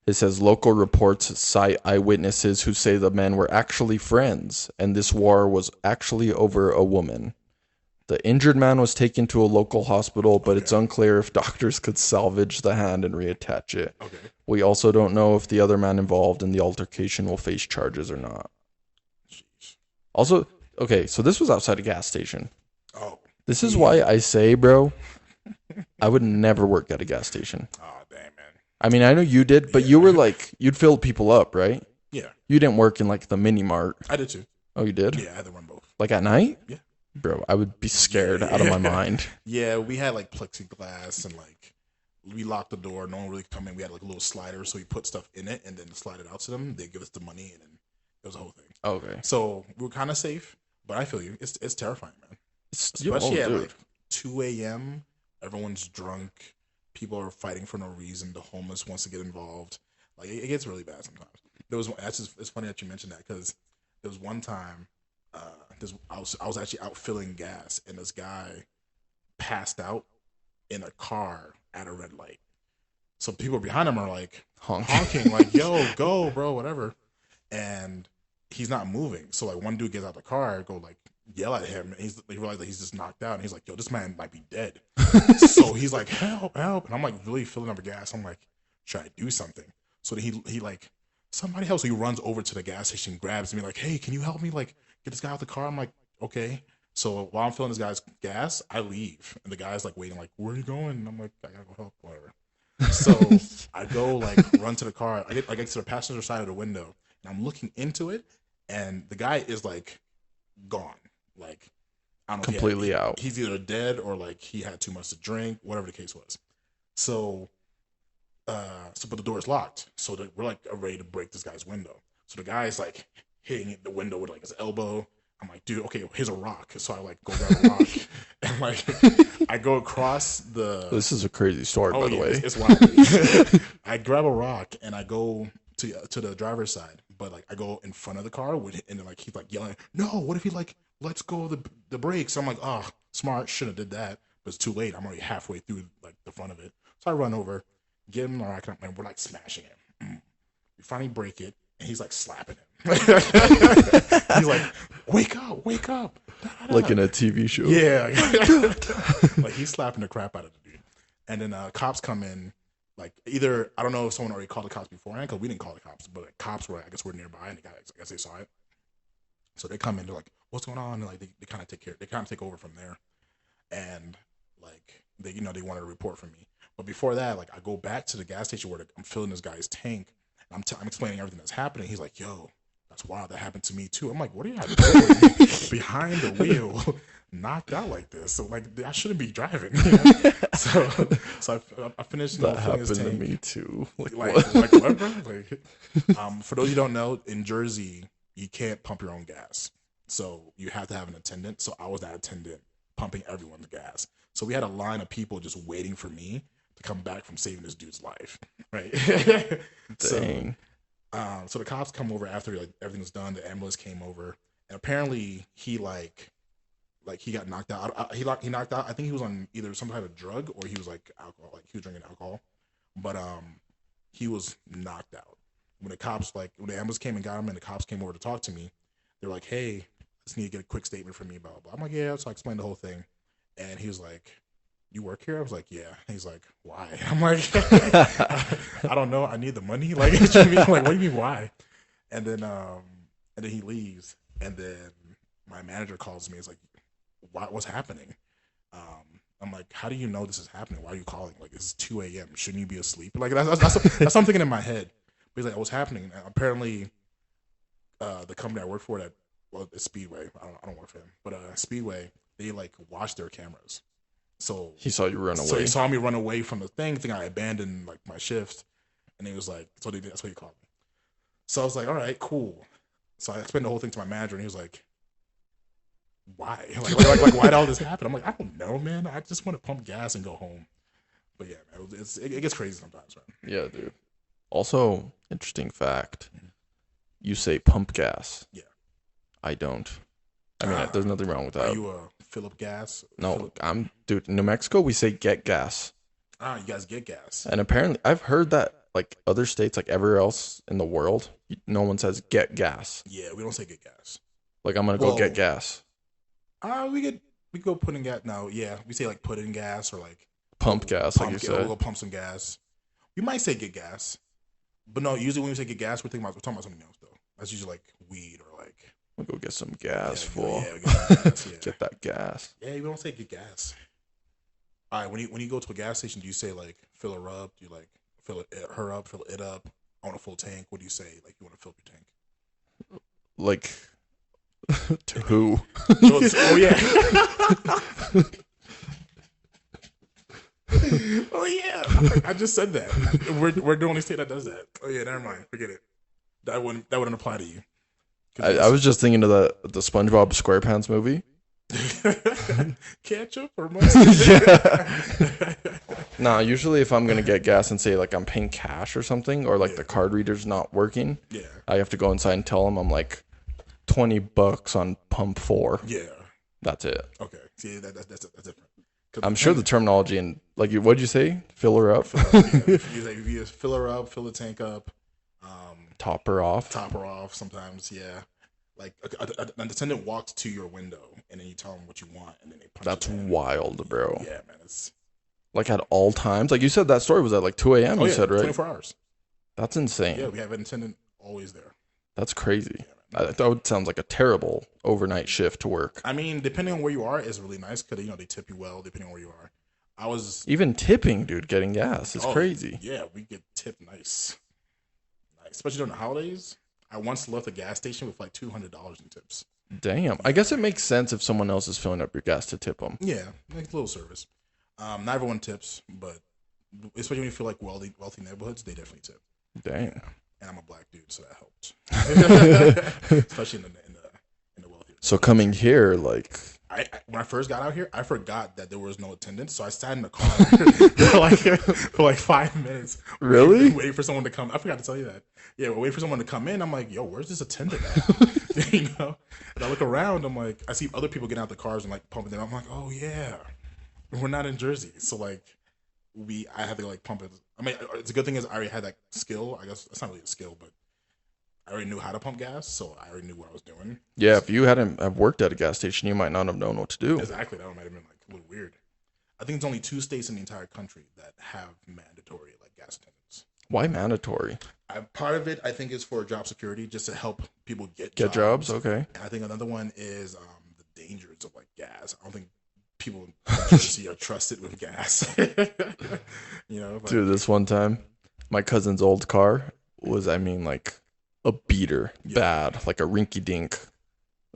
It says, local reports cite eyewitnesses who say the men were actually friends, and this war was actually over a woman. The injured man was taken to a local hospital, but it's unclear if doctors could salvage the hand and reattach it. Okay. We also don't know if the other man involved in the altercation will face charges or not. Jeez. Also, okay, so this was outside a gas station. Oh. This is why I say, bro, I would never work at a gas station. Oh, damn, man. I mean, I know you did, but you were like, you'd fill people up, right? Yeah. You didn't work in like the mini mart. I did too. Oh, you did? Yeah, I had to run both. Like at night? Yeah. Bro, I would be scared out of my mind. Yeah, we had like plexiglass and like we locked the door. No one really come in. We had like a little slider, so we put stuff in it and then slide it out to them. They give us the money and then it was a whole thing. Okay. So we were kind of safe, but I feel you. It's terrifying, man. Especially at like 2 a.m. Everyone's drunk. People are fighting for no reason. The homeless wants to get involved. Like it gets really bad sometimes. It's funny that you mentioned that because there was one time. I was actually out filling gas, and this guy passed out in a car at a red light. So people behind him are like honking, like "Yo, go, bro, whatever," and he's not moving. So like one dude gets out the car, go like yell at him, and he realizes that he's just knocked out, and he's like, "Yo, this man might be dead." So he's like, "Help, help!" And I'm like really filling up gas. I'm like, "Should I do something?" So then he like somebody else. So he runs over to the gas station, grabs me, like, "Hey, can you help me? Like, get this guy out the car." I'm like, "Okay." So while I'm filling this guy's gas, I leave, and the guy's like waiting, like, "Where are you going?" And I'm like, "I gotta go help, whatever." So I go like run to the car. I get to the passenger side of the window, and I'm looking into it, and the guy is like gone, like I don't know, completely out. He's either dead or like he had too much to drink, whatever the case was. So, but the door is locked, so we're like ready to break this guy's window. So the guy's like hitting the window with like his elbow. I'm like, "Dude, okay, here's a rock." So I like go grab a rock and like I go across the. This is a crazy story, by the way. It's wild. I grab a rock and I go to the driver's side, but like I go in front of the car and then like he's like yelling, "No, what if he like lets go of the brakes?" I'm like, "Oh, smart, should have did that," but it's too late. I'm already halfway through like the front of it, so I run over, get him the rock, and we're like smashing him. We finally break it, and he's like slapping him. He's like, wake up. Like in a TV show. Yeah. Like he's slapping the crap out of the dude. And then cops come in, like either, I don't know if someone already called the cops beforehand, because we didn't call the cops, but like, cops were, I guess, were nearby, and I guess they saw it. So they come in, they're like, "What's going on?" And like they kind of take over from there. And like they wanted a report from me. But before that, like I go back to the gas station where I'm filling this guy's tank. I'm explaining everything that's happening. He's like, "Yo, that's wild. That happened to me too. I'm like, what are y'all doing behind the wheel, knocked out like this? So like, I shouldn't be driving. You know? So I finished. That happened to me too. Like what, bro? Like, for those you don't know, in Jersey, you can't pump your own gas. So you have to have an attendant. So I was that attendant pumping everyone's gas. So we had a line of people just waiting for me to come back from saving this dude's life. Right. Dang. So the cops come over after like everything's done. The ambulance came over, and apparently he he got knocked out. He knocked out. I think he was on either some type of drug or he was like alcohol. Like he was drinking alcohol, but he was knocked out. When the ambulance came and got him, and the cops came over to talk to me, they were like, "Hey, I just need to get a quick statement from you." Blah blah. I'm like, "Yeah." So I explained the whole thing, and he was like, "You work here?" I was like, "Yeah." He's like, "Why?" I'm like, "I don't know. I need the money." Like, what do you mean? I'm like, what do you mean why? And then he leaves, and then my manager calls me. He's like, "What's happening?" I'm like, "How do you know this is happening? Why are you calling? Like, it's 2 a.m. Shouldn't you be asleep?" Like, that's what I'm thinking in my head. But he's like, "What's happening?" And apparently, the company I work for, it's Speedway. I don't work for him, but Speedway, they like watch their cameras. So he saw you run away. So he saw me run away from the thing I abandoned like my shift, and he was like, "So that's what he called me." So I was like, "All right, cool." So I explained the whole thing to my manager, and he was like, "Why? Like why did all this happen?" I'm like, "I don't know, man. I just want to pump gas and go home." But yeah, man, it gets crazy sometimes, man. Yeah, dude. Also, interesting fact: you say pump gas. Yeah, I don't. I mean, there's nothing wrong with that. Are you a Philip gas? No, dude. In New Mexico, we say get gas. You guys get gas. And apparently, I've heard that like other states, like everywhere else in the world, no one says get gas. Yeah, we don't say get gas. Like I'm gonna go get gas. We go put in gas. No, yeah, we say like put in gas or like pump gas, like you said. We'll go pump some gas. We might say get gas, but no. Usually when we say get gas, we're talking about something else though. That's usually like weed or like. We'll go get some gas, fool. Get that gas. Yeah, we don't say get gas. All right, when you go to a gas station, do you say like fill her up? Do you like fill her up, fill it up? I want a full tank. What do you say? Like you want to fill up your tank? Like to who? Oh yeah. Oh yeah. I just said that. We're the only state that does that. Oh yeah, never mind. Forget it. That wouldn't apply to you. I was just thinking of the SpongeBob SquarePants movie. Ketchup or mustard? Yeah. Nah, usually if I'm gonna get gas and say like I'm paying cash or something, or like the card reader's not working, I have to go inside and tell them I'm like $20 on pump 4. Yeah, that's it. Okay, see that's different. I'm sure the terminology and like what'd you say? Fill her up. You fill her up, fill the tank up. Top her off. Sometimes, yeah. Like an attendant walks to your window and then you tell them what you want and then they punch. That's wild, bro. Yeah, man. It's like at all times. Like you said, that story was at like 2 a.m. You said, right? 24 hours. That's insane. Yeah, we have an attendant always there. That's crazy. Yeah, that sounds like a terrible overnight shift to work. I mean, depending on where you are, it's really nice because they tip you well. Depending on where you are, even tipping, dude. Getting gas is crazy. Yeah, we get tipped nice, especially during the holidays. I once left a gas station with like $200 in tips. Damn. Yeah. I guess it makes sense if someone else is filling up your gas to tip them. Yeah, like a little service. Not everyone tips, but especially when you feel like wealthy neighborhoods, they definitely tip. Dang. And I'm a black dude, so that helped. Especially in the wealthy. So coming here, like when I first got out here, I forgot that there was no attendance, so I sat in the car for like 5 minutes. Really? Waiting for someone to come. I forgot to tell you that. Yeah, we're waiting for someone to come in. I'm like, yo, where's this attendant at? And I look around. I'm like, I see other people getting out the cars and like pumping them. I'm like, oh yeah, we're not in Jersey, so like I have to like pump it. I mean, it's a good thing is I already had that skill. I guess it's not really a skill, but I already knew how to pump gas, so I already knew what I was doing. Yeah, if you hadn't have worked at a gas station, you might not have known what to do. Exactly, that might have been like a little weird. I think it's only 2 states in the entire country that have mandatory like gas attendants. Why mandatory? Part of it, I think, is for job security, just to help people get jobs. Okay. And I think another one is the dangers of like gas. I don't think people in Jersey are trusted with gas. Dude, this one time, my cousin's old car was, like a beater, bad, like a rinky dink,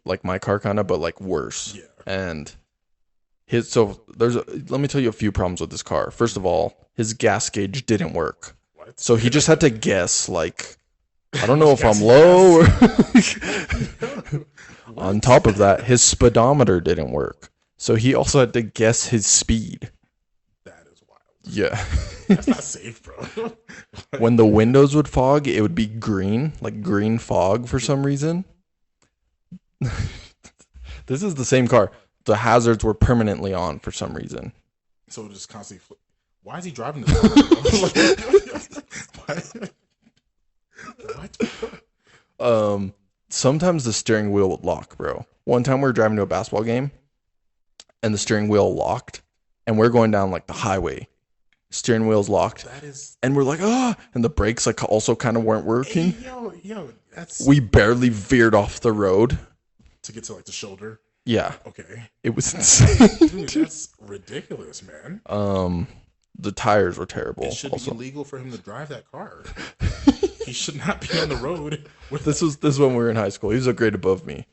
like my car kind of, but like worse. Yeah. And let me tell you a few problems with this car. First of all, his gas gauge didn't work. What? So he just had to guess, like, I don't know if I'm low or. On top of that, his speedometer didn't work. So he also had to guess his speed. That is wild. Yeah. That's not safe, bro. When the windows would fog, it would be green, like green fog for some reason. This is the same car. The hazards were permanently on for some reason. So just constantly why is he driving this car? What? Sometimes the steering wheel would lock, bro. One time we were driving to a basketball game and the steering wheel locked and we're going down like the highway. Steering wheel's locked. And we're like, and the brakes like also kind of weren't working. Hey, yo, we barely veered off the road to get to like the shoulder. Yeah. Okay. It was insane. Dude, that's ridiculous, man. The tires were terrible. It should be illegal for him to drive that car. He should not be on the road. This was when we were in high school. He was a grade above me.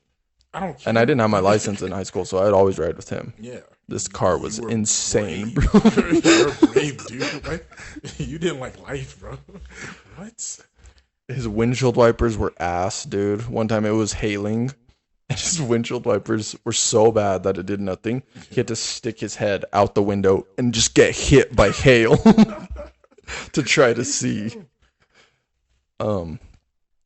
I don't care. And I didn't have my license in high school, so I'd always ride with him. Yeah. This car was insane, brave. bro. You were brave, dude. Like, you didn't like life, bro. What? His windshield wipers were ass, dude. One time it was hailing, and his windshield wipers were so bad that it did nothing. He had to stick his head out the window and just get hit by hail to try to see.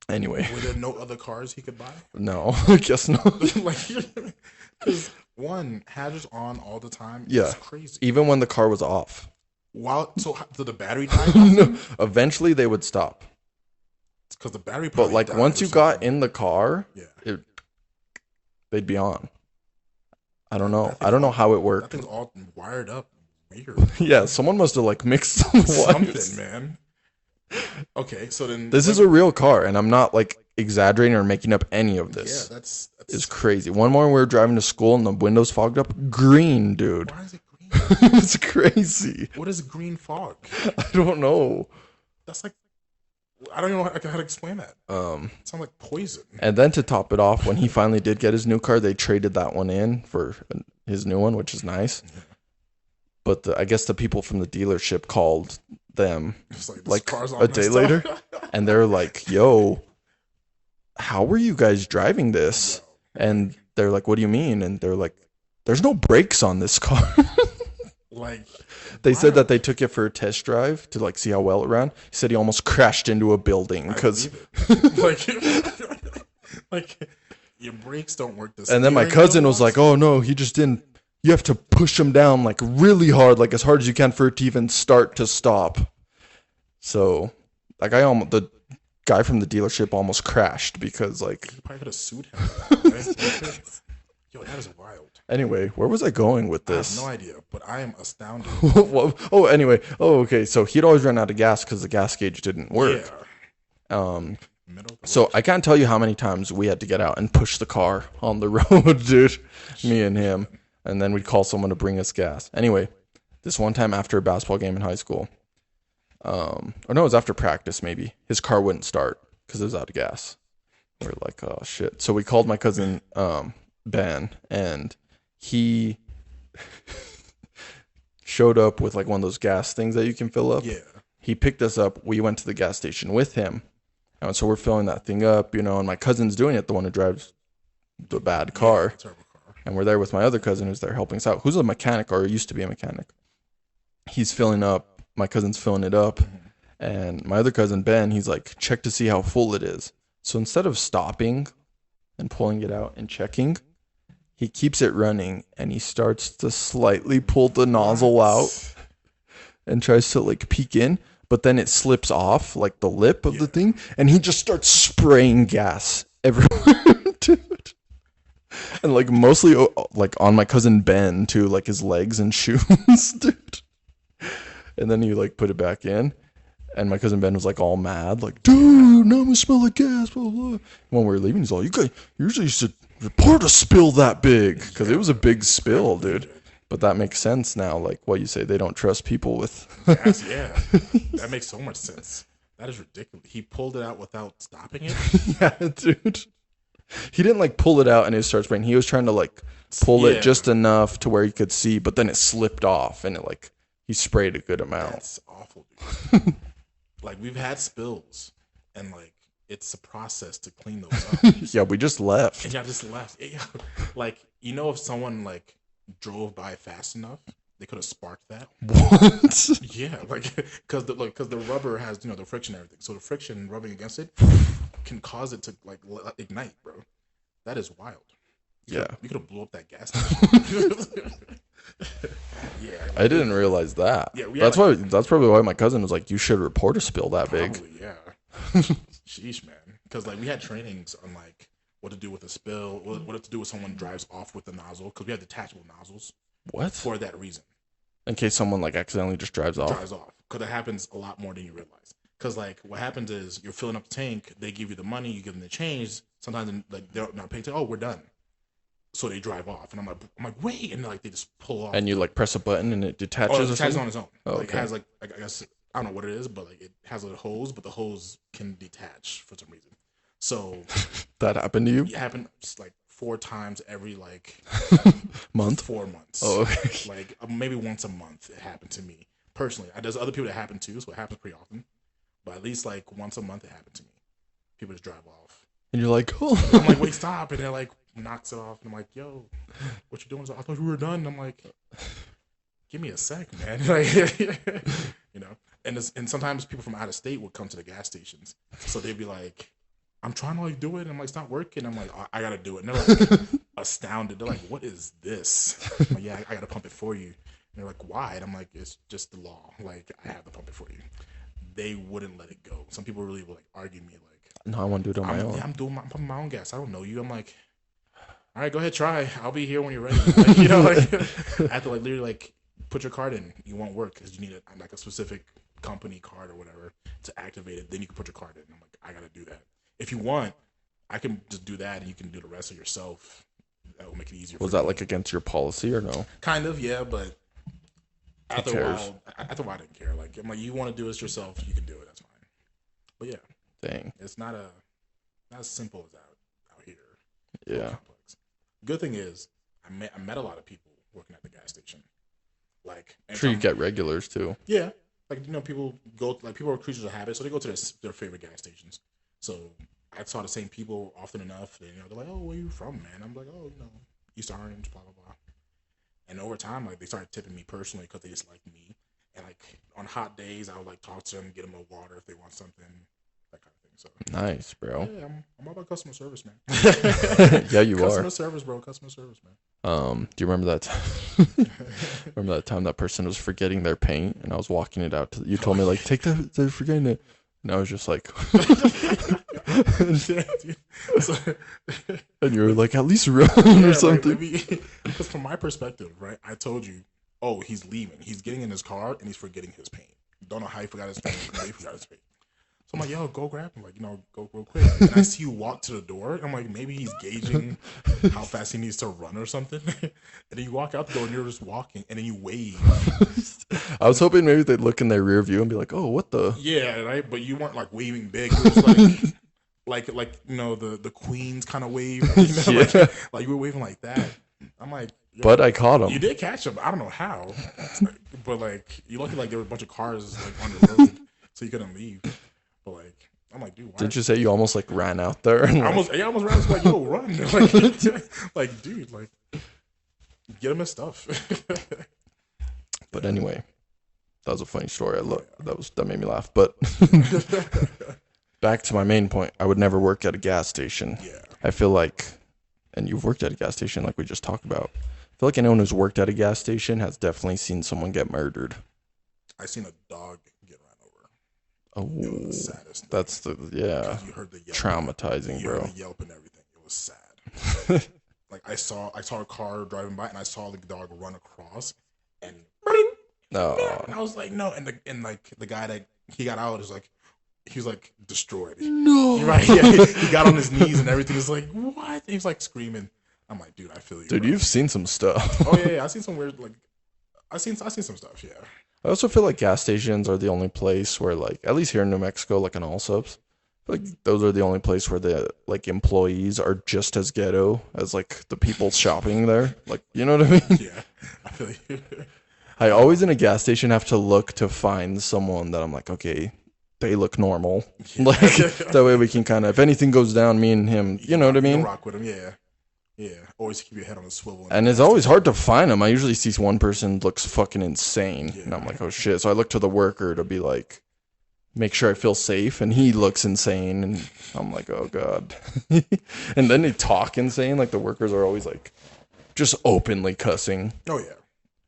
Anyway. Were there no other cars he could buy? No, I guess not. Because one, hazards on all the time. Yeah. It's crazy. Even when the car was off. So did the battery die? No. Eventually they would stop. It's because the battery. But like once you got in the car, they'd be on. I don't know. I don't know how it worked. That thing's all wired up. Weird. Yeah, someone must have like mixed some something, man. Okay, so then this is a real car, and I'm not like exaggerating or making up any of this. Yeah, that's it's crazy. One morning we were driving to school, and the windows fogged up. Green, dude. Why is it green? It's crazy. What is green fog? I don't know. That's like I don't even know how to explain that. It sounds like poison. And then to top it off, when he finally did get his new car, they traded that one in for his new one, which is nice. Yeah. But I guess the people from the dealership called them like a day later, and they're like, "Yo, how were you guys driving this?" And they're like, "What do you mean?" And they're like, "There's no brakes on this car." Like they said that they took it for a test drive to like see how well it ran. He said he almost crashed into a building because like your brakes don't work this. And then my cousin was like, "Oh no, he just didn't. You have to push him down like really hard, like as hard as you can for it to even start to stop." So like the guy from the dealership almost crashed because like you probably could have sued him. Right? Yo, that is wild. Anyway, where was I going with this? I have no idea, but I am astounded. Anyway. Okay. So he'd always run out of gas because the gas gauge didn't work. Yeah. So I can't tell you how many times we had to get out and push the car on the road, dude. Me and him. And then we'd call someone to bring us gas. Anyway, this one time after a basketball game in high school, or no, it was after practice maybe. His car wouldn't start because it was out of gas. We're like, oh shit. So we called my cousin Ben, and he showed up with like one of those gas things that you can fill up. Yeah. He picked us up. We went to the gas station with him. And so we're filling that thing up, and my cousin's doing it, the one who drives the bad car. Yeah, and we're there with my other cousin who's there helping us out, who's a mechanic or used to be a mechanic. He's filling up. My cousin's filling it up. Mm-hmm. And my other cousin, Ben, he's like, check to see how full it is. So instead of stopping and pulling it out and checking, he keeps it running and he starts to slightly pull the nozzle out and tries to like peek in. But then it slips off like the lip of the thing. And he just starts spraying gas everywhere, dude. And like mostly like on my cousin Ben too, like his legs and shoes, dude. And then he like put it back in, and my cousin Ben was like all mad, like, dude, now I'm gonna smell like gas, blah blah. And when we were leaving, he's all, you guys usually should report a spill that big, because it was a big spill, dude. But that makes sense now, like what you say, they don't trust people with gas. Yeah, that makes so much sense. That is ridiculous. He pulled it out without stopping it. Yeah, dude. He didn't like pull it out and it starts spraying. He was trying to like pull it just enough to where he could see, but then it slipped off and it like he sprayed a good amount. That's awful, dude. Like we've had spills and like it's a process to clean those up. Yeah, we just left. And y'all just left. Like, you know, if someone like drove by fast enough, they could have sparked that. What? Yeah, like because the rubber has the friction and everything. So the friction rubbing against it can cause it to like ignite, bro. That is wild. You could have blew up that gas station. Yeah, like, I didn't realize that. Yeah, that's probably why my cousin was like, "You should report a spill that big." Yeah. Sheesh, man. Because like we had trainings on like what to do with a spill, what to do when someone drives off with the nozzle. Because we had detachable nozzles. What? For that reason. In case someone like accidentally just drives off. Because it happens a lot more than you realize. Because like what happens is you're filling up the tank, they give you the money, you give them the change. Sometimes like they're not paying attention. Oh, we're done. So they drive off, and I'm like, wait, and like they just pull off. And you like press a button and it detaches. Oh, it detaches on its own. Oh, like, okay. It has like I guess I don't know what it is, but like it has a hose, but the hose can detach for some reason. So that happened to you? It happened like 4 times every like month. 4 months. Oh, okay. Like maybe once a month it happened to me personally. There's other people that happen too, so it happens pretty often. But at least like once a month it happened to me. People just drive off. And you're like, oh. I'm like, wait, stop. And they're like, knocks it off. And I'm like, yo, what you doing? So I thought we were done. And I'm like, give me a sec, man. Like, you know? And sometimes people from out of state would come to the gas stations. So they'd be like, I'm trying to like do it. And I'm like, it's not working. I'm like, oh, I got to do it. And they're like astounded. They're like, what is this? I'm like, yeah, I got to pump it for you. And they're like, why? And I'm like, it's just the law. Like, I have to pump it for you. They wouldn't let it go. Some people really would like argue me like, no, I want to do it on my own. Yeah, I'm pumping my own gas. I don't know you. I'm like, all right, go ahead, try. I'll be here when you're ready. Like, you know, like I have to like literally like put your card in. You won't work because you need like a specific company card or whatever to activate it. Then you can put your card in. I'm like, I gotta do that. If you want, I can just do that and you can do the rest of yourself. That will make it easier. Was that like against your policy or no? Kind of, yeah, but after a while, I didn't care. Like, I'm like, you want to do it yourself, you can do it. That's fine. But yeah. Dang. It's not as simple as out here. Yeah. Complex. Good thing is, I met a lot of people working at the gas station. Like, I'm sure you get regulars too. Yeah, like people go people are creatures of habit, so they go to their favorite gas stations. So I saw the same people often enough. And, they're like, "Oh, where you from, man?" I'm like, "Oh, East Orange, blah blah blah." And over time, like they started tipping me personally because they just liked me. And like on hot days, I would like talk to them, get them a water if they want something. That kind of thing. So nice, bro. Yeah, I'm all about customer service, man. Yeah, you are. Customer service, bro. Customer service, man. Do you remember that? Remember that time that person was forgetting their paint, and I was walking it out to you. Told me like, take that. They're forgetting it, and I was just like, and you were like, at least run or something. Because from my perspective, right, I told you, oh, he's leaving. He's getting in his car and he's forgetting his paint. Don't know how he forgot his paint. He forgot his paint. So I'm like, yo, go grab him. Like, go real quick. And I see you walk to the door. I'm like, maybe he's gauging how fast he needs to run or something. And then you walk out the door and you're just walking and then you wave. I was hoping maybe they'd look in their rear view and be like, oh, what the? Yeah, right. But you weren't like waving big. It was like the Queens kind of wave. Yeah. Like you were waving like that. I'm like, but I caught him. You did catch him. I don't know how. But like, you lucky like there were a bunch of cars like on the road, so you couldn't leave. But like, I'm like, dude, why? Did you say you almost like ran out there? And I almost ran. I was like, yo, run! Like, dude, like, get him his stuff. But anyway, that was a funny story. That made me laugh. But back to my main point, I would never work at a gas station. Yeah, I feel like, and you've worked at a gas station, like we just talked about. I feel like anyone who's worked at a gas station has definitely seen someone get murdered. I seen a dog get run over. Oh, it was the saddest. That's you heard the yelp, traumatizing, you bro. heard the yelp and everything. It was sad. Like I saw a car driving by and I saw the dog run across and no. And I was like, no, and the guy that he got out is like, he was like destroyed. No, right? Yeah, he got on his knees and everything. Is like, what? And he was like screaming. I'm like, dude, I feel you. Dude, bro. you've seen some stuff. Oh yeah, I've seen some weird like, I seen some stuff. Yeah. I also feel like gas stations are the only place where, like, at least here in New Mexico, like in all subs, like those are the only place where the like employees are just as ghetto as like the people shopping there. Like, you know what I mean? Yeah, I feel you. I always in a gas station have to look to find someone that I'm like, okay, they look normal. Yeah. Like that way we can kind of, if anything goes down, me and him, you know what I You can mean? rock with him, yeah. Yeah, always keep your head on the swivel. And it's always hard to find them. I usually see one person looks fucking insane, Yeah. and I'm like, oh shit. So I look to the worker to be like, make sure I feel safe, and he looks insane, and I'm like, oh god. And then they talk insane. Like the workers are always like, just openly cussing. Oh yeah.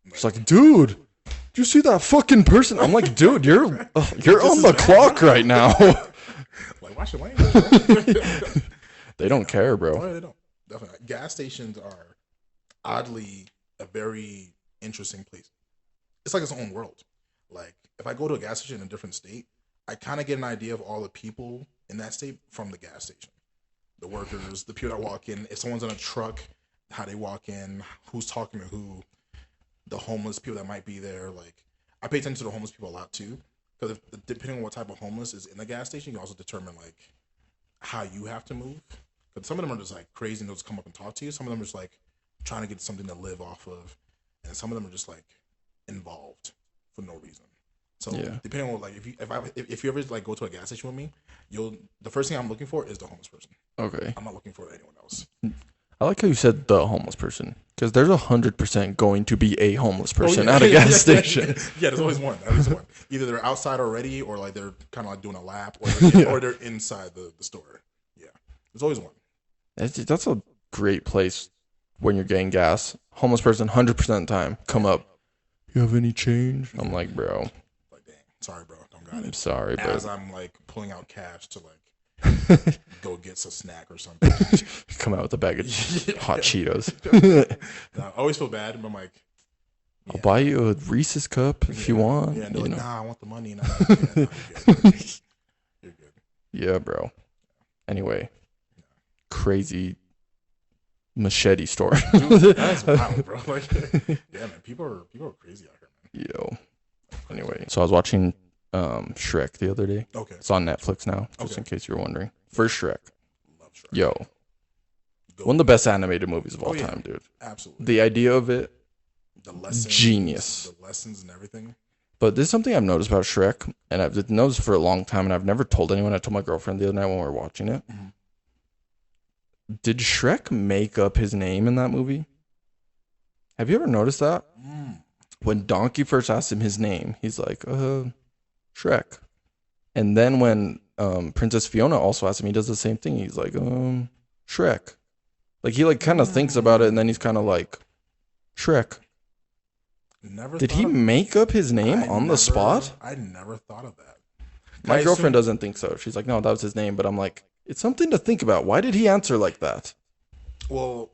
It's like, dude, did you see that fucking person? I'm like, dude, you're on the clock right now. Like, watch your language, bro. They don't care, bro. Oh, yeah, they don't. Definitely. Gas stations are oddly a very interesting place. It's like its own world. Like, if I go to a gas station in a different state, I kind of get an idea of all the people in that state from the gas station. The workers, the people that walk in. If someone's in a truck, how they walk in, who's talking to who, the homeless people that might be there. Like, I pay attention to the homeless people a lot too, because depending on what type of homeless is in the gas station, you also determine like how you have to move. Because some of them are just like crazy and they'll just come up and talk to you. Some of them are just like trying to get something to live off of, and some of them are just like involved for no reason. So depending on like if you ever like go to a gas station with me, the first thing I'm looking for is the homeless person. Okay. I'm not looking for anyone else. I like how you said the homeless person, because there's 100% going to be a homeless person at a gas station. Yeah, there's always one. At least one. Either they're outside already, or like they're kind of like doing a lap, or they're inside the store. Yeah, there's always one. That's a great place when you're getting gas. Homeless person, 100% of the time, come up. You have any change? I'm like, bro. Like, dang, sorry, bro, don't got it. I'm sorry, but as I'm like pulling out cash to like go get some snack or something. come out with a bag of hot Cheetos. I always feel bad, but I'm like, I'll buy you a Reese's cup if you want. Yeah, you like, know? nah, I want the money. Nah, you're good. You're good. Yeah, bro. Anyway, crazy Machete story. Dude, that's wild, bro. Like, yeah, man, people are crazy out here, man. Yo. Anyway, so I was watching Shrek the other day. Okay. It's on Netflix now, just Okay. in case you were wondering. First Shrek. Love Shrek. Yo. Go. One of the best animated movies of all yeah. time, dude. Absolutely. The idea of it, The lessons, genius. The lessons and everything. But this is something I've noticed about Shrek, and I've noticed for a long time, and I've never told anyone. I told my girlfriend the other night when we were watching it. Mm-hmm. Did Shrek make up his name in that movie? Have you ever noticed that? When Donkey first asked him his name, he's like, Shrek. And then when Princess Fiona also asked him, he does the same thing. He's like, Shrek. Like, he like kind of thinks about it, and then he's kind of like, Shrek. Did he make up his name on the spot? I never thought of that. My girlfriend doesn't think so. She's like, no, that was his name. But I'm like, it's something to think about. Why did he answer like that? Well,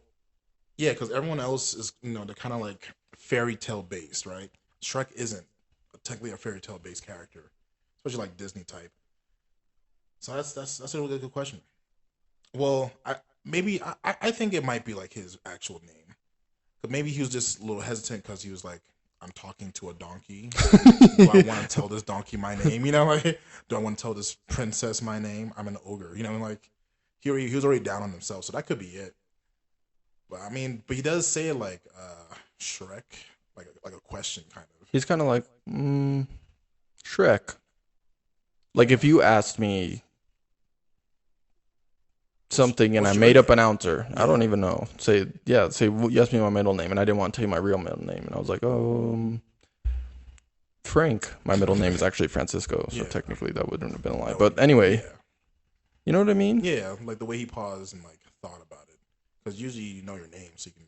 yeah, because everyone else is, they're kind of like fairy tale based, right? Shrek isn't technically a fairy tale based character, especially like Disney type. So that's a really good question. Well, I think it might be like his actual name, but maybe he was just a little hesitant because he was like, I'm talking to a donkey. Do I want to tell this donkey my name? Like, do I want to tell this princess my name? I'm an ogre. Like he was already down on himself, so that could be it. But but he does say like Shrek, like a question kind of. He's kind of like, Shrek. Like if you asked me something and I made up an answer, I don't even know. Say you asked me my middle name and I didn't want to tell you my real middle name, and I was like, Frank. My middle name is actually Francisco, so technically that wouldn't have been a lie. But anyway, you know what I mean? Yeah, like the way he paused and like thought about it, because usually you know your name, so you can.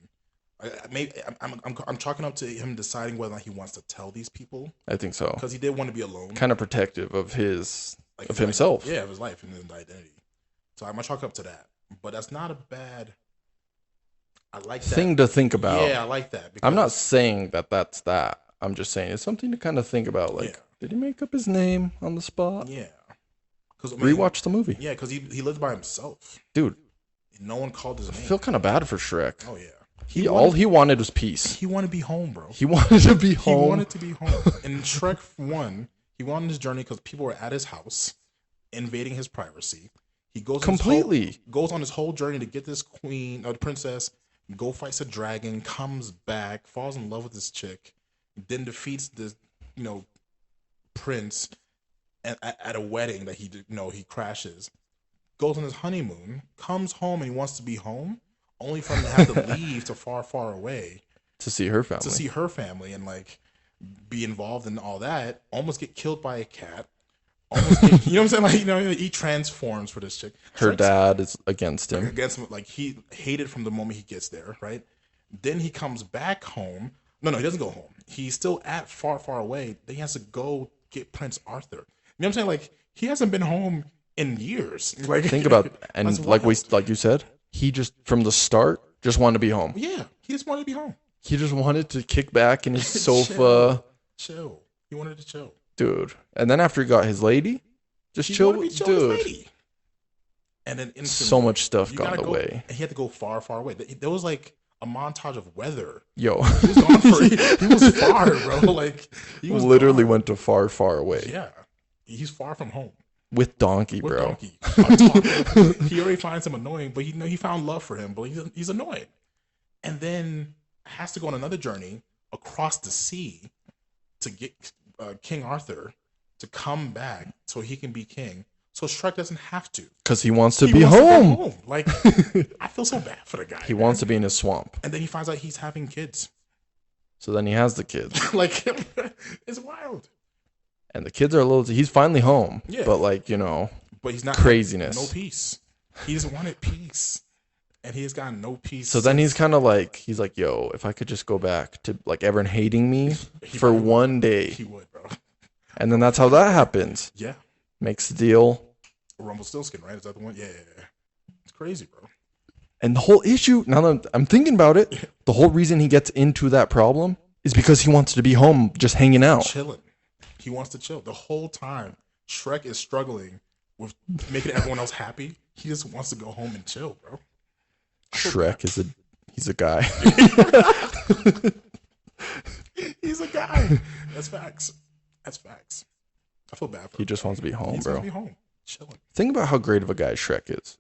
I'm chalking up to him deciding whether or not he wants to tell these people. I think so, because he did want to be alone, kind of protective of himself. Of his life and his identity. So I'm gonna chalk up to that, but that's not a bad. I like that thing to think about. Yeah, I like that. I'm not saying that's that. I'm just saying it's something to kind of think about. Like, did he make up his name on the spot? Yeah. Because rewatch the movie. Yeah, because he lived by himself, dude. No one called his name. I feel kind of bad for Shrek. Oh yeah. All he wanted was peace. He wanted to be home, bro. He wanted to be home. He wanted to be home. In Shrek 1, he went on his journey because people were at his house, invading his privacy. He goes on his whole journey to get this queen or the princess, go fights a dragon, comes back, falls in love with this chick, then defeats this, prince at a wedding that he crashes. Goes on his honeymoon, comes home, and he wants to be home, only for him to have to leave to far, far away to see her family. And be involved in all that. Almost get killed by a cat. Almost get, you know what I'm saying? He transforms for this chick. Her dad is against him. He hated from the moment he gets there, right? Then he comes back home. No, he doesn't go home. He's still at far, far away. Then he has to go get Prince Arthur. You know what I'm saying? He hasn't been home in years. Think about, and like you said, he just from the start just wanted to be home. Yeah, he just wanted to be home. He just wanted to kick back in his sofa, chill. He wanted to chill, dude. And then after he got his lady, chill, dude. His lady. And then instantly, so much stuff got in the way. And he had to go far, far away. There was a montage of weather. Yo, he was gone he was far, bro. He was literally went to far, far away. Yeah, he's far from home. With Donkey, bro. He already finds him annoying, but he found love for him, but he's annoying. And then has to go on another journey across the sea to get King Arthur to come back so he can be king. So Shrek doesn't have to. Because he wants to be home. I feel so bad for the guy. He wants to be in his swamp. And then he finds out he's having kids. So then he has the kids. It's wild. And the kids are he's finally home. Yeah. But but he's not craziness. No peace. He just wanted peace. And he has gotten no peace. So then he's kind of he's like, yo, if I could just go back to everyone hating me for one day. He would, bro. And then that's how that happens. Yeah. Makes the deal. Rumpelstiltskin, right? Is that the one? Yeah. It's crazy, bro. And the whole issue, now that I'm thinking about it, the whole reason he gets into that problem is because he wants to be home just hanging out. Chilling. He wants to chill. The whole time, Shrek is struggling with making everyone else happy. He just wants to go home and chill, bro. Shrek he's a guy. He's a guy. That's facts. I feel bad for him. He just wants to be home, bro. He just wants to be home, chilling. Think about how great of a guy Shrek is.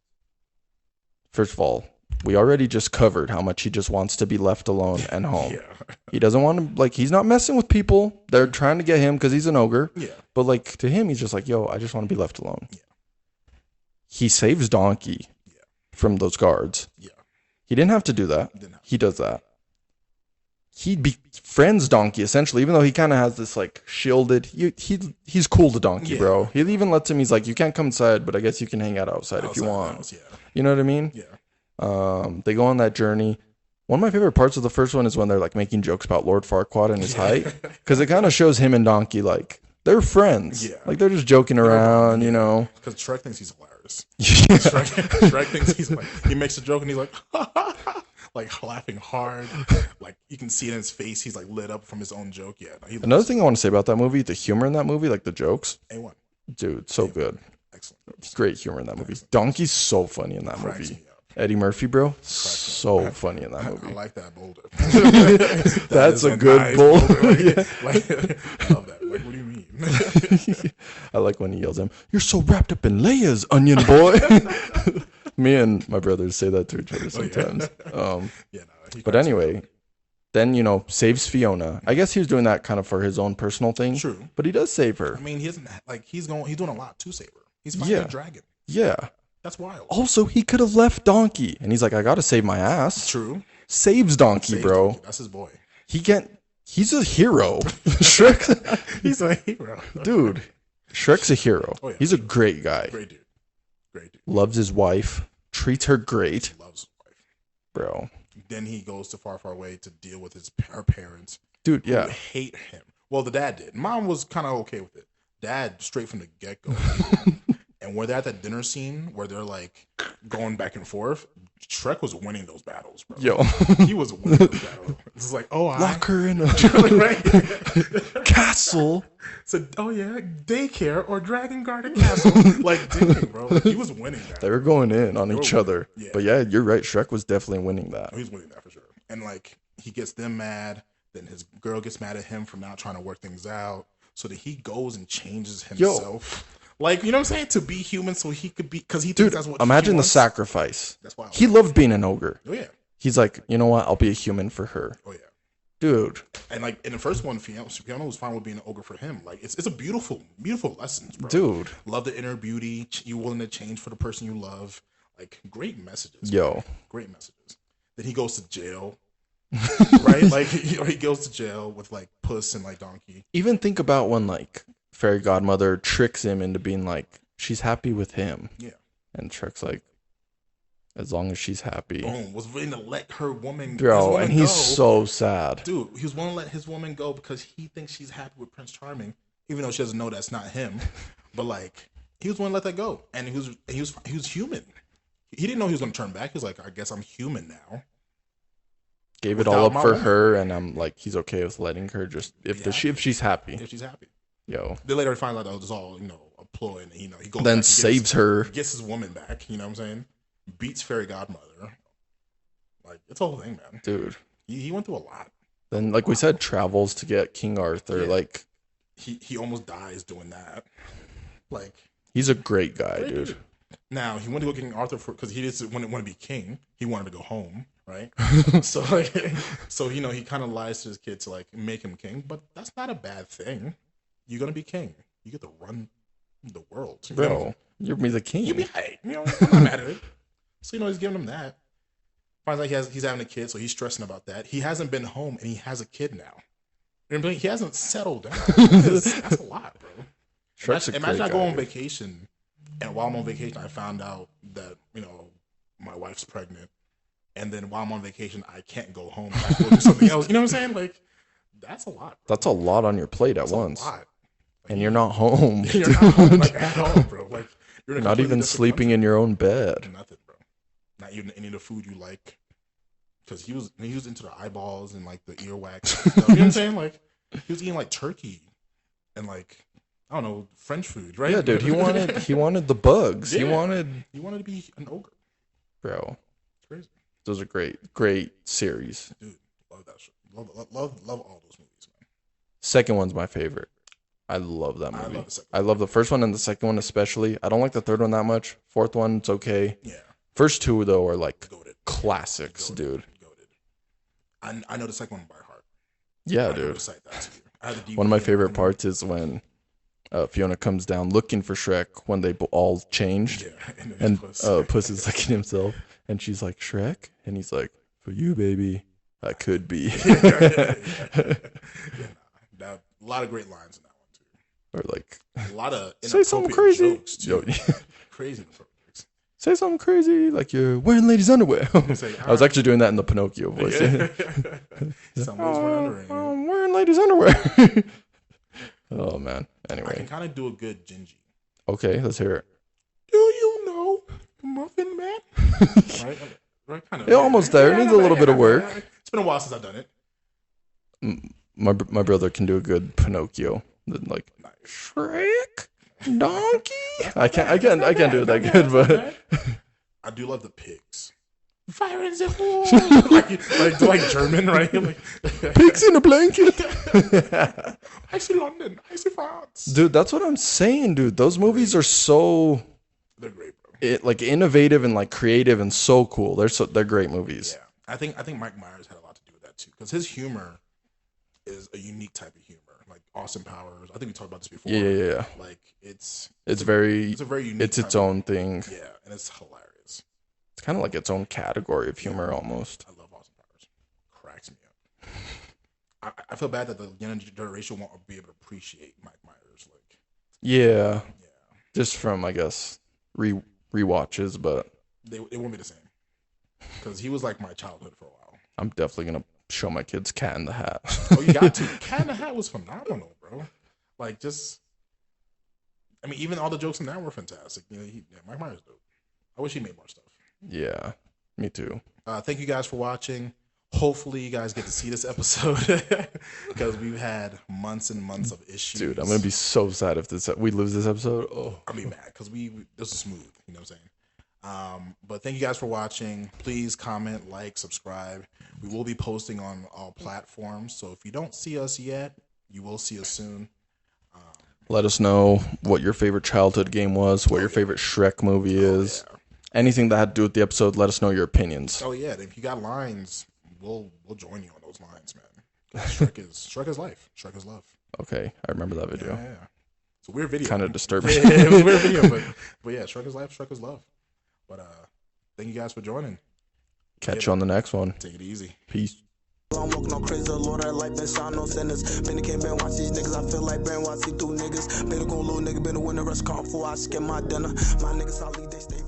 First of all, we already just covered how much he just wants to be left alone and home. Yeah. He doesn't want to, he's not messing with people. They're trying to get him because he's an ogre. Yeah. But, to him, he's just yo, I just want to be left alone. Yeah. He saves Donkey from those guards. Yeah. He didn't have to do that. He does that. He befriends Donkey, essentially, even though he kind of has this, shielded. He's cool to Donkey, bro. He even lets him, he's like, you can't come inside, but I guess you can hang out outside if you want. House, yeah. You know what I mean? Yeah. They go on that journey. One of my favorite parts of the first one is when they're making jokes about Lord Farquaad and his height, because it kind of shows him and Donkey they're friends. Yeah. They're just joking around, Because Shrek thinks he's hilarious. Shrek thinks he makes a joke and he's laughing hard. You can see it in his face. He's lit up from his own joke. Yeah. Another thing I want to say about that movie, the humor in that movie, the jokes. A1. Dude, so good. Excellent. Great humor in that movie. Donkey's so funny in that movie. Eddie Murphy, bro, so funny in that movie. I like that boulder. That's a good nice boulder. Love that. What do you mean? I like when he yells at him, "You're so wrapped up in layers, onion boy." Me and my brothers say that to each other sometimes. But anyway, then saves Fiona. I guess he was doing that kind of for his own personal thing. True, but he does save her. I mean, he isn't he's doing a lot to save her. He's fighting a dragon. Yeah. That's wild. Also, he could have left Donkey, and he's like, "I got to save my ass." True. Saves Donkey, bro. Donkey. That's his boy. He's a hero. Shrek. He's a hero, dude. Shrek's a hero. Oh, yeah, he's a great guy. Great dude. Loves his wife. Treats her great. Loves his wife, bro. Then he goes to far, far away to deal with her parents. Dude, yeah. Who hate him. Well, the dad did. Mom was kind of okay with it. Dad, straight from the get-go. And where they're at that dinner scene where they're going back and forth, Shrek was winning those battles, bro. Yo. He was winning those battles. It's lock her in a castle. So, daycare or dragon guarded castle. Dang, bro. He was winning that. They were going in on each other. Yeah. But yeah, you're right. Shrek was definitely winning that. He's winning that for sure. and like he gets them mad. Then his girl gets mad at him for not trying to work things out. So that he goes and changes himself. Like, you know what I'm saying? To be human so he could be, because he thinks that's what imagine he the wants. sacrifice. That's wild. He loved being an ogre. Oh, yeah. He's like, you know what? I'll be a human for her. Oh, yeah. Dude. And like in the first one, Fiona was fine with being an ogre for him. Like, it's a beautiful, beautiful lessons, bro. Dude. Love the inner beauty. You willing to change for the person you love. Like, great messages. Yo. Man. Great messages. Then he goes to jail. Right? Like, he goes to jail with like Puss and like Donkey. Even think about when like fairy godmother tricks him into being like, she's happy with him. Yeah. And Shrek's like, as long as she's happy. Boom. Was willing to let her woman Bro, and he's go. so sad. Dude, he was willing to let his woman go because he thinks she's happy with Prince Charming, even though she doesn't know that's not him. But like, he was willing to let that go. And he was human. He didn't know he was gonna turn back. He was like, I guess I'm human now. Gave it all up for her, and I'm like, he's okay with letting her just if she's happy. If she's happy. Yo. They later find out that it was all, a ploy, and he goes then back, saves her. Gets his woman back, you know what I'm saying? Beats fairy godmother. Like, it's a whole thing, man. Dude. He went through a lot. Then, like we said, travels to get King Arthur. Yeah. Like, he almost dies doing that. Like, he's a great guy, dude. Now, he went to go King Arthur because he didn't want to be king. He wanted to go home, right? So he kind of lies to his kid to like make him king, but that's not a bad thing. You're gonna be king. You get to run the world, bro. You'll be the king. You'll be hey, I'm not mad at it. So he's giving him that. Finds out he's having a kid, so he's stressing about that. He hasn't been home, and he has a kid now. You know what I'm saying? He hasn't settled down. That's a lot, bro. Imagine I go on vacation, and while I'm on vacation, I found out that my wife's pregnant, and then while I'm on vacation, I can't go home. I have to go do something else. You know what I'm saying? Like, that's a lot. Bro. That's a lot on your plate at once. A lot. And you're not home. You're not home, like, at all, bro. Like, you're not even sleeping in your own bed. Nothing, bro. Not even any of the food you like. Because he was into the eyeballs and like the earwax and stuff. You know what I'm saying? Like, he was eating like turkey and like, I don't know, French food, right? Yeah, dude. He wanted the bugs. Yeah. He wanted to be an ogre, bro. It's crazy. Those are great series. Dude, love that shit. Love all those movies, man. Second one's my favorite. I love that movie. I love the first one and the second one especially. I don't like the third one that much. Fourth one, it's okay. Yeah. First two though are like classics, dude. I know the second one by heart. Yeah, dude. One of my favorite parts is when Fiona comes down looking for Shrek when they all changed. Yeah, and Puss is looking at himself, and she's like, Shrek? And he's like, for you, baby, I could be. A lot of great lines in that one, too. Or like, a lot of say something crazy. Jokes, too. Crazy jokes. Say something crazy, like you're wearing ladies' underwear. I was actually doing that in the Pinocchio voice. I'm wearing ladies' underwear. Oh, man. Anyway. I can kind of do a good Gingy. Okay, let's hear it. Do you know Muffin Man? Right? Kind of. It's almost there. It needs a little bit of work. It's been a while since I've done it. My brother can do a good Pinocchio. Like, Shrek? Donkey? I can't do it that good, but I do love the pigs. Fire in the wall. like German, right? Like, pigs in a blanket. I see London. I see France. Dude, that's what I'm saying, dude. Those movies are so they're great, bro. Like innovative and like creative and so cool. They're great movies. Yeah, I think Mike Myers had a lot to do with that too, because his humor is a unique type of humor. Like Austin Powers, I think we talked about this before. Yeah. Like it's a very unique. It's its own thing. Yeah, and it's hilarious. It's kind of like its own category of humor almost. I love Austin Powers. Cracks me up. I feel bad that the younger generation won't be able to appreciate Mike Myers. Like, yeah. Just from I guess rewatches, but it won't be the same because he was like my childhood for a while. I'm definitely gonna show my kids Cat in the Hat. Oh, you got to. Cat in the Hat was phenomenal, bro. Like, even all the jokes in that were fantastic. Mike Myers dope. I wish he made more stuff. Yeah, me too. Thank you guys for watching. Hopefully, you guys get to see this episode because we've had months and months of issues. Dude, I'm gonna be so sad if we lose this episode. Oh, I'll be mad because this is smooth. You know what I'm saying? But thank you guys for watching. Please comment, like, subscribe. We will be posting on all platforms. So if you don't see us yet, you will see us soon. Let us know what your favorite childhood game was, what your favorite Shrek movie is. Yeah. Anything that had to do with the episode, let us know your opinions. Oh yeah, if you got lines, we'll join you on those lines, man. Shrek is life. Shrek is love. Okay, I remember that video. Yeah. It's a weird video. Kind of disturbing. Yeah, it was a weird video, but yeah, Shrek is life, Shrek is love. But thank you guys for joining. Catch you on the next one. Take it easy. Peace. I'm walking on crazy, Lord, that life been shine no sinners. Been a came, been watch these niggas, I feel like brainwash, see through niggas. Been a gon' little nigga, been a winner, rest calm for I skip my dinner. My niggas solid, they stay